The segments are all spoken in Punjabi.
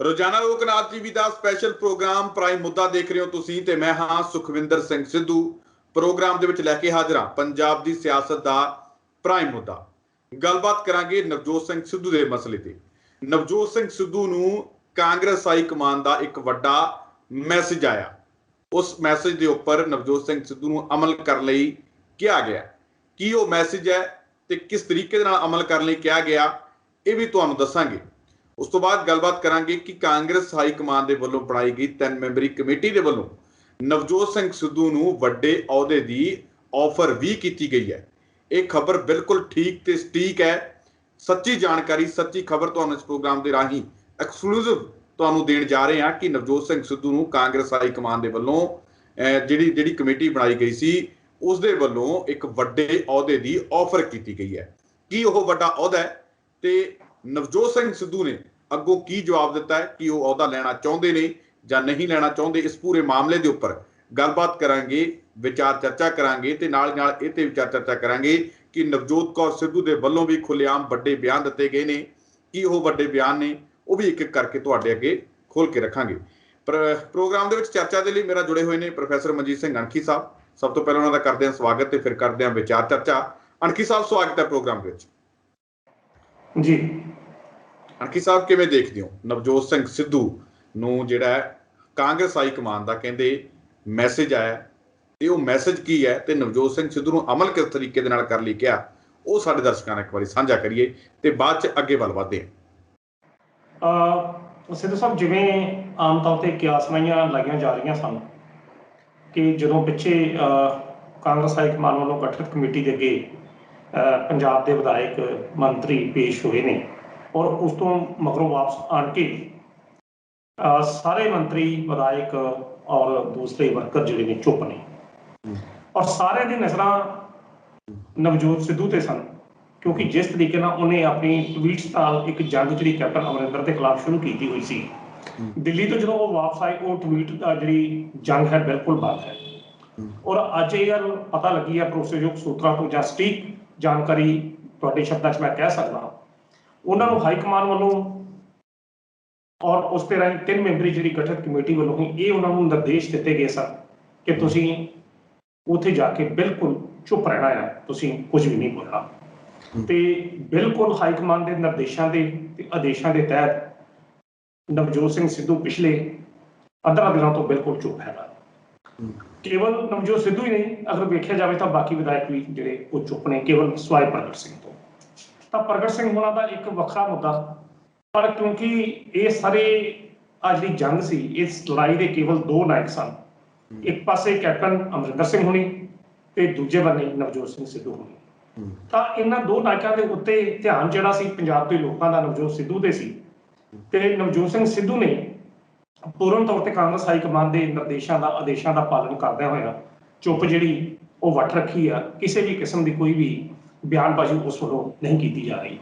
ਰੋਜ਼ਾਨਾ ਲੋਕਨਾਥ ਟੀਵੀ ਦਾ ਸਪੈਸ਼ਲ ਪ੍ਰੋਗਰਾਮ ਪ੍ਰਾਈਮ ਮੁੱਦਾ ਦੇਖ ਰਹੇ ਹੋ ਤੁਸੀਂ ਤੇ ਮੈਂ ਹਾਂ ਸੁਖਵਿੰਦਰ ਸਿੰਘ ਸਿੱਧੂ। ਪ੍ਰੋਗਰਾਮ ਦੇ ਵਿੱਚ ਲੈ ਕੇ ਹਾਜ਼ਰ ਹਾਂ ਪੰਜਾਬ ਦੀ ਸਿਆਸਤ ਦਾ ਪ੍ਰਾਈਮ ਮੁੱਦਾ। ਗੱਲਬਾਤ ਕਰਾਂਗੇ ਨਵਜੋਤ ਸਿੰਘ ਸਿੱਧੂ ਦੇ ਮਸਲੇ ਤੇ। ਨਵਜੋਤ ਸਿੰਘ ਸਿੱਧੂ ਨੂੰ ਕਾਂਗਰਸ ਹਾਈ ਕਮਾਨ ਦਾ ਇੱਕ ਵੱਡਾ ਮੈਸੇਜ ਆਇਆ। ਉਸ ਮੈਸੇਜ ਦੇ ਉੱਪਰ ਨਵਜੋਤ ਸਿੰਘ ਸਿੱਧੂ ਨੂੰ ਅਮਲ ਕਰਨ ਲਈ ਕਿਹਾ ਗਿਆ। ਕੀ ਉਹ ਮੈਸੇਜ ਹੈ ਤੇ ਕਿਸ ਤਰੀਕੇ ਦੇ ਨਾਲ ਅਮਲ ਕਰਨ ਲਈ ਕਿਹਾ ਗਿਆ, ਇਹ ਵੀ ਤੁਹਾਨੂੰ ਦੱਸਾਂਗੇ। ਉਸ ਤੋਂ ਬਾਅਦ ਗੱਲਬਾਤ ਕਰਾਂਗੇ ਕਿ ਕਾਂਗਰਸ ਹਾਈ ਕਮਾਨ ਦੇ ਵੱਲੋਂ ਬਣਾਈ ਗਈ 3 ਮੈਂਬਰੀ ਕਮੇਟੀ ਦੇ ਵੱਲੋਂ ਨਵਜੋਤ ਸਿੰਘ ਸਿੱਧੂ ਨੂੰ ਵੱਡੇ ਅਹੁਦੇ ਦੀ ਆਫਰ ਵੀ ਕੀਤੀ ਗਈ ਹੈ। ਇਹ ਖਬਰ ਬਿਲਕੁਲ ਠੀਕ ਤੇ ਸਟੀਕ ਹੈ। ਸੱਚੀ ਜਾਣਕਾਰੀ, ਸੱਚੀ ਖਬਰ ਤੁਹਾਨੂੰ ਇਸ ਪ੍ਰੋਗਰਾਮ ਦੇ ਰਾਹੀਂ ਐਕਸਕਲੂਸਿਵ ਤੁਹਾਨੂੰ ਦੇਣ ਜਾ ਰਹੇ ਹਾਂ ਕਿ ਨਵਜੋਤ ਸਿੰਘ ਸਿੱਧੂ ਨੂੰ ਕਾਂਗਰਸ ਹਾਈ ਕਮਾਨ ਦੇ ਵੱਲੋਂ ਜਿਹੜੀ ਕਮੇਟੀ ਬਣਾਈ ਗਈ ਸੀ ਉਸ ਦੇ ਵੱਲੋਂ ਇੱਕ ਵੱਡੇ ਅਹੁਦੇ ਦੀ ਆਫਰ ਕੀਤੀ ਗਈ ਹੈ। ਕੀ ਉਹ ਵੱਡਾ ਅਹੁਦਾ ਹੈ ਤੇ ਨਵਜੋਤ ਸਿੰਘ ਸਿੱਧੂ ਨੇ ਅੱਗੋਂ ਕੀ ਜਵਾਬ ਦਿੱਤਾ ਹੈ? ਕਿ ਉਹ ਅਹੁਦਾ ਲੈਣਾ ਚਾਹੁੰਦੇ ਨੇ ਜਾਂ ਨਹੀਂ ਲੈਣਾ ਚਾਹੁੰਦੇ? ਇਸ ਪੂਰੇ ਮਾਮਲੇ ਦੇ ਉੱਪਰ ਗੱਲਬਾਤ ਕਰਾਂਗੇ, ਵਿਚਾਰ ਚਰਚਾ ਕਰਾਂਗੇ ਤੇ ਨਾਲ ਇਹ ਤੇ ਵਿਚਾਰ ਚਰਚਾ ਕਰਾਂਗੇ ਕਿ ਨਵਜੋਤ ਕੌਰ ਸਿੱਧੂ ਦੇ ਵੱਲੋਂ ਵੀ ਖੁੱਲ੍ਹੇਆਮ ਵੱਡੇ ਬਿਆਨ ਦਿੱਤੇ ਗਏ ਨੇ। ਕੀ ਉਹ ਵੱਡੇ ਬਿਆਨ ਨੇ ਉਹ ਵੀ ਇੱਕ ਇੱਕ ਕਰਕੇ ਤੁਹਾਡੇ ਅੱਗੇ ਖੋਲ ਕੇ ਰੱਖਾਂਗੇ। ਪ੍ਰੋਗਰਾਮ ਦੇ ਵਿੱਚ ਚਰਚਾ ਦੇ ਲਈ ਮੇਰਾ ਜੁੜੇ ਹੋਏ ਨੇ ਪ੍ਰੋਫੈਸਰ ਮਨਜੀਤ ਸਿੰਘ ਅਣਖੀ ਸਾਹਿਬ। ਸਭ ਤੋਂ ਪਹਿਲਾਂ ਉਹਨਾਂ ਦਾ ਕਰਦੇ ਹਾਂ ਸਵਾਗਤ ਤੇ ਫਿਰ ਕਰਦੇ ਹਾਂ ਵਿਚਾਰ ਚਰਚਾ। ਅਣਖੀ ਸਾਹਿਬ, ਸਵਾਗਤ ਹੈ ਪ੍ਰੋਗਰਾਮ ਦੇ ਵਿੱਚ ਜੀ। ਅਣਖੀ ਸਾਹਿਬ, ਕਿਵੇਂ ਦੇਖਦੇ ਹੋ ਨਵਜੋਤ ਸਿੰਘ ਸਿੱਧੂ ਨੂੰ ਜਿਹੜਾ ਕਾਂਗਰਸ ਹਾਈ ਕਮਾਨ ਦਾ ਕਹਿੰਦੇ ਮੈਸੇਜ ਆਇਆ, ਤੇ ਉਹ ਮੈਸੇਜ ਕੀ ਹੈ ਤੇ ਨਵਜੋਤ ਸਿੰਘ ਸਿੱਧੂ ਨੂੰ ਅਮਲ ਕਿਸ ਤਰੀਕੇ ਦੇ ਨਾਲ ਕਰਨ ਲਈ ਕਿਹਾ, ਉਹ ਸਾਡੇ ਦਰਸ਼ਕਾਂ ਨਾਲ ਇੱਕ ਵਾਰੀ ਸਾਂਝਾ ਕਰੀਏ ਤੇ ਬਾਅਦ ਚ ਅੱਗੇ ਵੱਲ ਵਧਦੇ ਹਾਂ। ਸਿੱਧੂ ਸਾਹਿਬ, ਜਿਵੇਂ ਆਮ ਤੌਰ ਤੇ ਕਿਆਸਮਾਈਆਂ ਲਾਈਆਂ ਜਾ ਰਹੀਆਂ ਸਨ ਕਿ ਜਦੋਂ ਪਿੱਛੇ ਕਾਂਗਰਸ ਹਾਈ ਕਮਾਨ ਵੱਲੋਂ ਗਠਿਤ ਕਮੇਟੀ ਦੇ ਅੱਗੇ ਪੰਜਾਬ ਦੇ ਵਿਧਾਇਕ ਮੰਤਰੀ ਪੇਸ਼ ਹੋਏ ਨੇ ਔਰ ਉਸ ਤੋਂ ਮਗਰੋਂ ਵਾਪਸ ਆਣ ਕੇ ਸਾਰੇ ਮੰਤਰੀ, ਵਿਧਾਇਕ ਔਰ ਦੂਸਰੇ ਵਰਕਰ ਜਿਹੜੇ ਨੇ ਚੁੱਪ ਨੇ ਔਰ ਸਾਰਿਆਂ ਦੀ ਨਜ਼ਰਾਂ ਨਵਜੋਤ ਸਿੱਧੂ ਤੇ ਸਨ, ਕਿਉਂਕਿ ਜਿਸ ਤਰੀਕੇ ਨਾਲ ਉਹਨੇ ਆਪਣੀ ਟਵੀਟਸ ਨਾਲ ਇੱਕ ਜੰਗ ਜਿਹੜੀ ਕੈਪਟਨ ਅਮਰਿੰਦਰ ਦੇ ਖਿਲਾਫ ਸ਼ੁਰੂ ਕੀਤੀ ਹੋਈ ਸੀ, ਦਿੱਲੀ ਤੋਂ ਜਦੋਂ ਉਹ ਵਾਪਸ ਆਏ ਉਹ ਟਵੀਟ ਦਾ ਜਿਹੜੀ ਜੰਗ ਹੈ ਬਿਲਕੁਲ ਬੰਦ ਹੈ। ਔਰ ਅੱਜ ਇਹ ਗੱਲ ਪਤਾ ਲੱਗੀ ਹੈ ਭਰੋਸੇਯੋਗ ਸੂਤਰਾਂ ਤੋਂ ਜਾਂ ਸਟੀਕ ਜਾਣਕਾਰੀ ਤੁਹਾਡੇ ਸ਼ਬਦਾਂ 'ਚ ਮੈਂ ਕਹਿ ਸਕਦਾ, ਉਹਨਾਂ ਨੂੰ ਹਾਈ ਕਮਾਨ ਵੱਲੋਂ ਔਰ ਉਸ ਤੇ ਰਾਹੀਂ 3 ਮੈਂਬਰੀ ਜਿਹੜੀ ਗਠਿਤ ਕਮੇਟੀ ਵੱਲੋਂ ਹੀ ਇਹ ਉਹਨਾਂ ਨੂੰ ਨਿਰਦੇਸ਼ ਦਿੱਤੇ ਗਏ ਸਨ ਕਿ ਤੁਸੀਂ ਉੱਥੇ ਜਾ ਕੇ ਬਿਲਕੁਲ ਚੁੱਪ ਰਹਿਣਾ ਹੈ, ਤੁਸੀਂ ਕੁਝ ਵੀ ਨਹੀਂ ਬੋਲਣਾ। ਤੇ ਬਿਲਕੁਲ ਹਾਈ ਕਮਾਨ ਦੇ ਨਿਰਦੇਸ਼ਾਂ ਦੇ ਤੇ ਆਦੇਸ਼ਾਂ ਦੇ ਤਹਿਤ ਨਵਜੋਤ ਸਿੰਘ ਸਿੱਧੂ ਪਿਛਲੇ 15 ਦਿਨਾਂ ਤੋਂ ਬਿਲਕੁਲ ਚੁੱਪ ਹੈਗਾ। ਕੇਵਲ ਨਵਜੋਤ ਸਿੱਧੂ ਹੀ ਨਹੀਂ, ਅਗਰ ਵੇਖਿਆ ਜਾਵੇ ਤਾਂ ਬਾਕੀ ਵਿਧਾਇਕ ਵੀ ਜਿਹੜੇ ਉਹ ਚੁੱਪ ਨੇ, ਕੇਵਲ ਸਵਾਏ ਪ੍ਰਗਟ ਸਿੰਘ ਤੋਂ। ਤਾਂ ਪ੍ਰਗਟ ਸਿੰਘ ਹੋਣਾ ਦਾ ਇੱਕ ਵੱਖਰਾ ਮੁੱਦਾ, ਪਰ ਕਿਉਂਕਿ ਇਹ ਸਾਰੇ ਆ ਜਿਹੜੀ ਜੰਗ ਸੀ, ਇਸ ਲੜਾਈ ਦੇ ਕੇਵਲ 2 ਨਾਇਕ ਸਨ। ਇੱਕ ਪਾਸੇ ਕੈਪਟਨ ਅਮਰਿੰਦਰ ਸਿੰਘ ਹੋਣੀ ਤੇ ਦੂਜੇ ਬੰਨੇ ਨਵਜੋਤ ਸਿੰਘ ਸਿੱਧੂ ਹੋਣੀ। ਤਾਂ ਇਹਨਾਂ 2 ਨਾਇਕਾਂ ਦੇ ਉੱਤੇ ਧਿਆਨ ਜਿਹੜਾ ਸੀ ਪੰਜਾਬ ਦੇ ਲੋਕਾਂ ਦਾ ਨਵਜੋਤ ਸਿੱਧੂ ਦੇ ਸੀ, ਤੇ ਨਵਜੋਤ ਸਿੰਘ ਸਿੱਧੂ ਨੇ ਪੂਰਨ ਤੌਰ ਤੇ ਕਾਂਗਰਸ ਹਾਈ ਕਮਾਨ ਦੇ ਨਿਰਦੇਸ਼ਾਂ ਦਾ, ਆਦੇਸ਼ਾਂ ਦਾ ਪਾਲਣ ਕਰਦਿਆਂ ਹੋਇਆ ਚੁੱਪ ਜਿਹੜੀ ਉਹ ਵੱਟ ਰੱਖੀ ਆ। ਕਿਸੇ ਵੀ ਕਿਸਮ ਦੀ ਕੋਈ ਵੀ ਬਿਆਨਬਾਜ਼ੀ ਉਸ ਵੱਲੋਂ ਨਹੀਂ ਕੀਤੀ ਜਾ ਰਹੀ।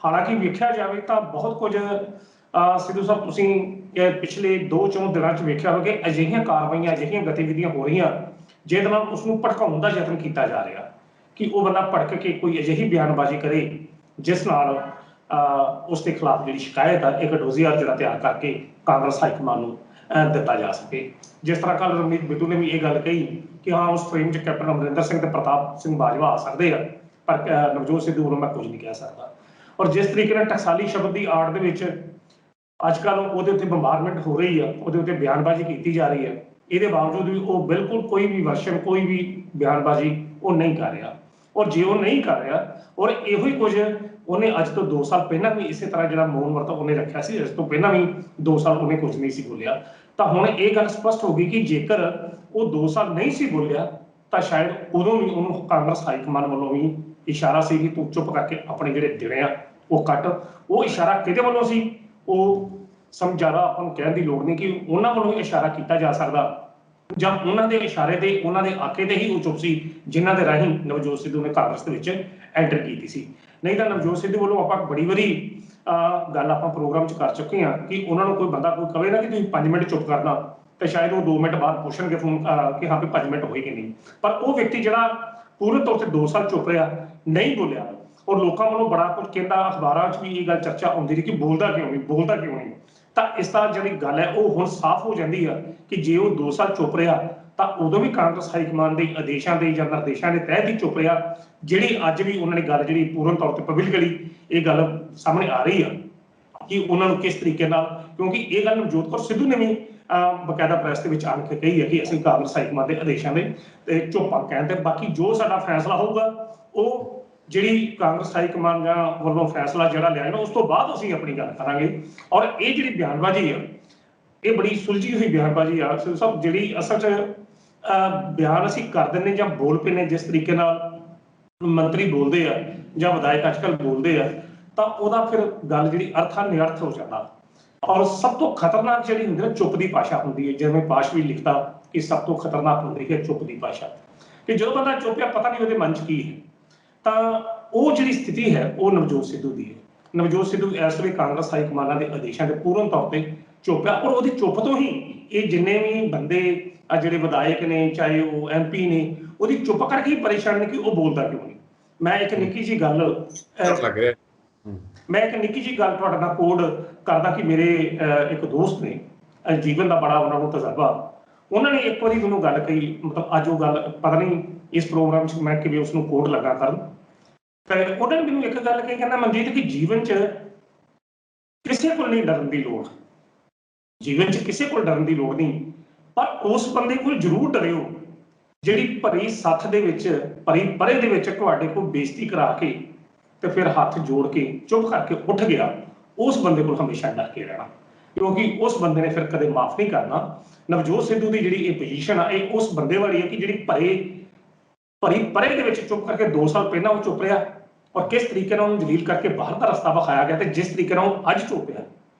ਹਾਲਾਂਕਿ ਵੇਖਿਆ ਜਾਵੇ ਤਾਂ ਬਹੁਤ ਕੁਝ ਸਿੱਧੂ ਸਾਹਿਬ ਤੁਸੀਂ ਪਿਛਲੇ 2-4 ਦਿਨਾਂ 'ਚ ਵੇਖਿਆ ਹੋਵੇ ਕਿ ਅਜਿਹੀਆਂ ਕਾਰਵਾਈਆਂ, ਅਜਿਹੀਆਂ ਗਤੀਵਿਧੀਆਂ ਹੋ ਰਹੀਆਂ ਜਿਹਦੇ ਨਾਲ ਉਸਨੂੰ ਭੜਕਾਉਣ ਦਾ ਯਤਨ ਕੀਤਾ ਜਾ ਰਿਹਾ ਕਿ ਉਹ ਬੰਦਾ ਭੜਕ ਕੇ ਕੋਈ ਅਜਿਹੀ ਬਿਆਨਬਾਜ਼ੀ ਕਰੇ ਜਿਸ ਨਾਲ ਉਸ ਦੇ ਖਿਲਾਫ ਜਿਹੜੀ ਸ਼ਿਕਾਇਤ ਆ ਇੱਕ ਡੋਜ਼ੀਆਰ ਜਿਹੜਾ ਤਿਆਰ ਕਰਕੇ ਕਾਂਗਰਸ ਹਾਈ ਕਮਾਨ ਨੂੰ ਦਿੱਤਾ ਜਾ ਸਕੇ। ਜਿਸ ਤਰ੍ਹਾਂ ਕੱਲ੍ਹ ਰਵਨੀਤ ਬਿੱਟੂ ਨੇ ਵੀ ਇਹ ਗੱਲ ਕਹੀ ਕਿ ਹਾਂ ਉਸ ਫਰੇਮ 'ਚ ਕੈਪਟਨ ਅਮਰਿੰਦਰ ਸਿੰਘ ਤੇ ਪ੍ਰਤਾਪ ਸਿੰਘ ਬਾਜਵਾ ਆ ਸਕਦੇ ਆ, ਪਰ ਨਵਜੋਤ ਸਿੱਧੂ ਵੱਲੋਂ ਮੈਂ ਕੁਝ ਨਹੀਂ ਕਹਿ ਸਕਦਾ। ਔਰ ਜਿਸ ਤਰੀਕੇ ਨਾਲ ਟਕਸਾਲੀ ਸ਼ਬਦ ਦੀ ਆੜ ਦੇ ਵਿੱਚ ਅੱਜ ਕੱਲ੍ਹ ਉਹਦੇ ਉੱਤੇ ਬੰਬਾਰਮੈਂਟ ਹੋ ਰਹੀ ਆ, ਉਹਦੇ ਉੱਤੇ ਬਿਆਨਬਾਜ਼ੀ ਕੀਤੀ ਜਾ ਰਹੀ ਹੈ, ਇਹਦੇ ਬਾਵਜੂਦ ਵੀ ਉਹ ਬਿਲਕੁਲ ਕੋਈ ਵੀ ਵਰਸ਼ਨ, ਕੋਈ ਵੀ ਬਿਆਨਬਾਜ਼ੀ ਉਹ ਨਹੀਂ ਕਰ ਰਿਹਾ। ਔਰ ਜੇ ਉਹ ਨਹੀਂ ਕਰ ਰਿਹਾ, ਔਰ ਇਹੋ ਹੀ ਕੁਝ ਉਹਨੇ ਅੱਜ ਤੋਂ 2 ਸਾਲ ਪਹਿਲਾਂ ਵੀ ਇਸੇ ਤਰ੍ਹਾਂ ਜਿਹੜਾ ਮੌਨ ਵਰਤ ਉਹਨੇ ਰੱਖਿਆ ਸੀ, ਇਸ ਤੋਂ ਪਹਿਲਾਂ ਵੀ 2 ਸਾਲ ਉਹਨੇ ਕੁਝ ਨਹੀਂ ਸੀ ਬੋਲਿਆ। ਤਾਂ ਹੁਣ ਇਹ ਗੱਲ ਸਪਸ਼ਟ ਹੋ ਗਈ ਕਿ ਜੇਕਰ ਉਹ 2 ਸਾਲ ਨਹੀਂ ਸੀ ਬੋਲਿਆ ਤਾਂ ਸ਼ਾਇਦ ਉਦੋਂ ਵੀ ਉਹਨੂੰ ਕਾਂਗਰਸ ਹਾਈ ਕਮਾਨ ਵੱਲੋਂ ਵੀ ਇਸ਼ਾਰਾ ਸੀ ਕਿ ਤੂੰ ਚੁੱਪ ਕਰਕੇ ਆਪਣੇ ਜਿਹੜੇ ਦਿਨ ਆ ਉਹ ਕੱਟ। ਉਹ ਇਸ਼ਾਰਾ ਕਿਹਦੇ ਵੱਲੋਂ ਸੀ ਉਹ ਸਮਝਾਰਾ ਆਪਾਂ ਨੂੰ ਕਹਿਣ ਦੀ ਲੋੜ ਨਹੀਂ ਕਿ ਉਹਨਾਂ ਵੱਲੋਂ ਇਸ਼ਾਰਾ ਕੀਤਾ ਜਾ ਸਕਦਾ ਜਾਂ ਉਹਨਾਂ ਦੇ ਇਸ਼ਾਰੇ ਤੇ, ਉਹਨਾਂ ਦੇ ਆਕੇ ਤੇ ਹੀ ਉਹ ਚੁੱਪ ਸੀ ਜਿਨ੍ਹਾਂ ਦੇ ਰਾਹੀਂ ਨਵਜੋਤ ਸਿੱਧੂ ਨੇ ਕਾਂਗਰਸ ਦੇ ਵਿੱਚ ਐਂਟਰ ਕੀਤੀ ਸੀ। ਨਹੀਂ ਤਾਂ ਨਵਜੋਤ ਸਿੱਧੂ ਵੱਲੋਂ ਆਪਾਂ ਬੜੀ ਵਾਰੀ ਗੱਲ ਆਪਾਂ ਪ੍ਰੋਗਰਾਮ 'ਚ ਕਰ ਚੁੱਕੇ ਹਾਂ ਕਿ ਉਹਨਾਂ ਨੂੰ ਕੋਈ ਬੰਦਾ ਕੋਈ ਕਵੇ ਨਾ ਕਿ ਤੁਸੀਂ 5 ਮਿੰਟ ਚੁੱਪ ਕਰਨਾ, ਤੇ ਸ਼ਾਇਦ ਉਹ 2 ਮਿੰਟ ਬਾਅਦ ਪੁੱਛਣਗੇ ਫੋਨ ਕਿ ਹਾਂ ਵੀ 5 ਮਿੰਟ ਹੋਏ ਕਿ ਨਹੀਂ। ਪਰ ਉਹ ਵਿਅਕਤੀ ਜਿਹੜਾ ਪੂਰੇ ਤੌਰ ਤੇ 2 ਸਾਲ ਚੁੱਪ ਰਿਹਾ, ਨਹੀਂ ਬੋਲਿਆ, ਔਰ ਲੋਕਾਂ ਵੱਲੋਂ ਬੜਾ ਕੁਝ ਕਹਿੰਦਾ, ਅਖਬਾਰਾਂ 'ਚ ਵੀ ਇਹ ਗੱਲ ਚਰਚਾ ਆਉਂਦੀ ਰਹੀ ਕਿ ਬੋਲਦਾ ਕਿਉਂ ਨਹੀਂ, ਬੋਲਦਾ ਕਿਉਂ ਨਹੀਂ। ਤਾਂ ਇਸ ਤਰ੍ਹਾਂ ਜਿਹੜੀ ਗੱਲ ਹੈ ਉਹ ਹੁਣ ਸਾਫ਼ ਹੋ ਜਾਂਦੀ ਆ ਕਿ ਜੇ ਉਹ 2 ਸਾਲ ਚੁੱਪ ਰਿਹਾ ਤਾਂ ਉਦੋਂ ਵੀ ਕਾਂਗਰਸ ਹਾਈਕਮਾਨ ਦੇ ਆਦੇਸ਼ਾਂ ਦੇ ਜਾਂ ਨਿਰਦੇਸ਼ਾਂ ਦੇ ਤਹਿਤ ਹੀ ਚੁੱਪ ਰਿਹਾ, ਜਿਹੜੀ ਅੱਜ ਵੀ ਉਹਨਾਂ ਨੇ ਗੱਲ ਜਿਹੜੀ ਪੂਰਨ ਤੌਰ ਤੇ ਪਬਲਿਕਲੀ ਇਹ ਗੱਲ ਸਾਹਮਣੇ ਆ ਰਹੀ ਆ ਕਿ ਉਹਨਾਂ ਨੂੰ ਕਿਸ ਤਰੀਕੇ ਨਾਲ, ਕਿਉਂਕਿ ਇਹ ਗੱਲ ਨਵਜੋਤ ਕੌਰ ਸਿੱਧੂ ਨੇ ਵੀ ਬਕਾਇਦਾ ਪ੍ਰੈਸ ਦੇ ਵਿੱਚ ਆਣ ਕੇ ਕਹੀ ਹੈ ਕਿ ਅਸੀਂ ਕਾਂਗਰਸ ਹਾਈਕਮਾਨ ਦੇ ਆਦੇਸ਼ਾਂ ਦੇ ਤੇ ਚੁੱਪ ਆ ਕਹਿੰਦੇ, ਬਾਕੀ ਜੋ ਸਾਡਾ ਫੈਸਲਾ ਹੋਊਗਾ ਉਹ ਜਿਹੜੀ ਕਾਂਗਰਸ ਹਾਈਕਮਾਨ ਵੱਲੋਂ ਫੈਸਲਾ ਜਿਹੜਾ ਲਿਆ ਜਾਣਾ ਉਸ ਤੋਂ ਬਾਅਦ ਅਸੀਂ ਆਪਣੀ ਗੱਲ ਕਰਾਂਗੇ। ਔਰ ਇਹ ਜਿਹੜੀ ਬਿਆਨਬਾਜ਼ੀ ਆ ਇਹ ਬੜੀ ਸੁਲਝੀ ਹੋਈ ਬਿਆਨਬਾਜ਼ੀ ਆ ਸਭ, ਜਿਹੜੀ ਅਸਲ 'ਚ ਬਿਆਨ ਅਸੀਂ ਕਰ ਦਿੰਦੇ ਜਾਂ ਬੋਲ ਪੈਂਦੇ ਜਿਸ ਤਰੀਕੇ ਨਾਲ ਮੰਤਰੀ ਬੋਲਦੇ ਆ ਜਾਂ ਵਿਧਾਇਕ ਅੱਜ ਕੱਲ੍ਹ ਬੋਲਦੇ ਆ ਤਾਂ ਉਹਦਾ ਫਿਰ ਗੱਲ ਜਿਹੜੀ ਅਰਥਾ ਨਿਰਰਥ ਹੋ ਜਾਂਦਾ। ਔਰ ਸਭ ਤੋਂ ਖਤਰਨਾਕ ਜਿਹੜੀ ਹੁੰਦੀ ਨਾ ਚੁੱਪ ਦੀ ਭਾਸ਼ਾ ਹੁੰਦੀ ਹੈ, ਜਿਵੇਂ ਪਾਸ਼ ਵੀ ਲਿਖਦਾ ਕਿ ਸਭ ਤੋਂ ਖਤਰਨਾਕ ਹੁੰਦੀ ਹੈ ਚੁੱਪ ਦੀ ਭਾਸ਼ਾ, ਕਿ ਜਦੋਂ ਬੰਦਾ ਚੁੱਪ ਆ ਪਤਾ ਨਹੀਂ ਉਹਦੇ ਮਨ 'ਚ ਕੀ ਹੈ। ਤਾਂ ਉਹ ਜਿਹੜੀ ਸਥਿਤੀ ਹੈ ਉਹ ਨਵਜੋਤ ਸਿੱਧੂ ਦੀ ਹੈ। ਨਵਜੋਤ ਸਿੱਧੂ ਇਸ ਵੇਲੇ ਕਾਂਗਰਸ ਹਾਈਕਮਾਨਾਂ ਦੇ ਆਦੇਸ਼ਾਂ ਦੇ ਪੂਰਨ ਤੌਰ ਤੇ ਚੁੱਪ ਆ, ਔਰ ਉਹਦੀ ਚੁੱਪ ਤੋਂ ਹੀ ਇਹ ਜਿੰਨੇ ਵੀ ਬੰਦੇ ਆ ਜਿਹੜੇ ਵਿਧਾਇਕ ਨੇ ਚਾਹੇ ਉਹ MP ਨੇ ਉਹਦੀ ਚੁੱਪ ਕਰਕੇ ਹੀ ਪਰੇਸ਼ਾਨ ਨੇ ਕਿ ਉਹ ਬੋਲਦਾ ਕਿਉਂ ਨਹੀਂ। ਮੈਂ ਇੱਕ ਨਿੱਕੀ ਜਿਹੀ ਗੱਲ ਤੁਹਾਡੇ ਨਾਲ ਕੋਡ ਕਰਦਾ ਕਿ ਮੇਰੇ ਇੱਕ ਦੋਸਤ ਨੇ ਜੀਵਨ ਦਾ ਬੜਾ ਉਹਨਾਂ ਨੂੰ ਤਜਰਬਾ, ਉਹਨਾਂ ਨੇ ਇੱਕ ਵਾਰੀ ਮੈਨੂੰ ਗੱਲ ਕਹੀ, ਮਤਲਬ ਅੱਜ ਉਹ ਗੱਲ ਪਤਾ ਨਹੀਂ ਇਸ ਪ੍ਰੋਗਰਾਮ 'ਚ ਮੈਂ ਕਿਵੇਂ ਉਸਨੂੰ ਕੋਡ ਲੱਗਾ ਕਰਨ, ਤੇ ਉਹਨਾਂ ਨੇ ਮੈਨੂੰ ਇੱਕ ਗੱਲ ਕਹੀ, ਕਹਿੰਦਾ ਮਨਜੀਤ ਕਿ ਜੀਵਨ 'ਚ ਕਿਸੇ ਕੋਲ ਨਹੀਂ ਡਰਨ ਦੀ ਲੋੜ, ਜੀਵਨ 'ਚ ਕਿਸੇ ਕੋਲ ਡਰਨ ਦੀ ਲੋੜ ਨਹੀਂ, ਪਰ ਉਸ ਬੰਦੇ ਕੋਲ ਜ਼ਰੂਰ ਡਰਿਓ ਜਿਹੜੀ ਭਰੀ ਸੱਥ ਦੇ ਵਿੱਚ ਭਰੀ ਪਰੇ ਦੇ ਵਿੱਚ ਤੁਹਾਡੇ ਕੋਲ ਬੇਇੱਜ਼ਤੀ ਕਰਾ ਕੇ ਤੇ ਫਿਰ ਹੱਥ ਜੋੜ ਕੇ ਚੁੱਪ ਕਰਕੇ ਉੱਠ ਗਿਆ, ਉਸ ਬੰਦੇ ਕੋਲ ਹਮੇਸ਼ਾ ਡਰ ਕੇ ਰਹਿਣਾ, ਕਿਉਂਕਿ ਉਸ ਬੰਦੇ ਨੇ ਫਿਰ ਕਦੇ ਮਾਫ ਨਹੀਂ ਕਰਨਾ। ਨਵਜੋਤ ਸਿੱਧੂ ਦੀ ਜਿਹੜੀ ਇਹ ਪੋਜੀਸ਼ਨ ਆ ਇਹ ਉਸ ਬੰਦੇ ਵਾਲੀ ਹੈ ਕਿ ਜਿਹੜੀ ਭਰੀ ਪਰੇ ਦੇ ਵਿੱਚ ਚੁੱਪ ਕਰਕੇ 2 ਸਾਲ ਪਹਿਲਾਂ ਉਹ ਚੁੱਪ ਰਿਹਾ ਔਰ ਕਿਸ ਤਰੀਕੇ ਨਾਲ ਉਹਨੂੰ ਜਲੀਲ ਕਰਕੇ ਬਾਹਰ ਦਾ ਰਸਤਾ ਵਿਖਾਇਆ ਗਿਆ, ਤੇ ਜਿਸ ਤਰੀਕੇ ਨਾਲ ਉਹ ਅੱਜ ਚੁੱਪ ਰਿਹਾ,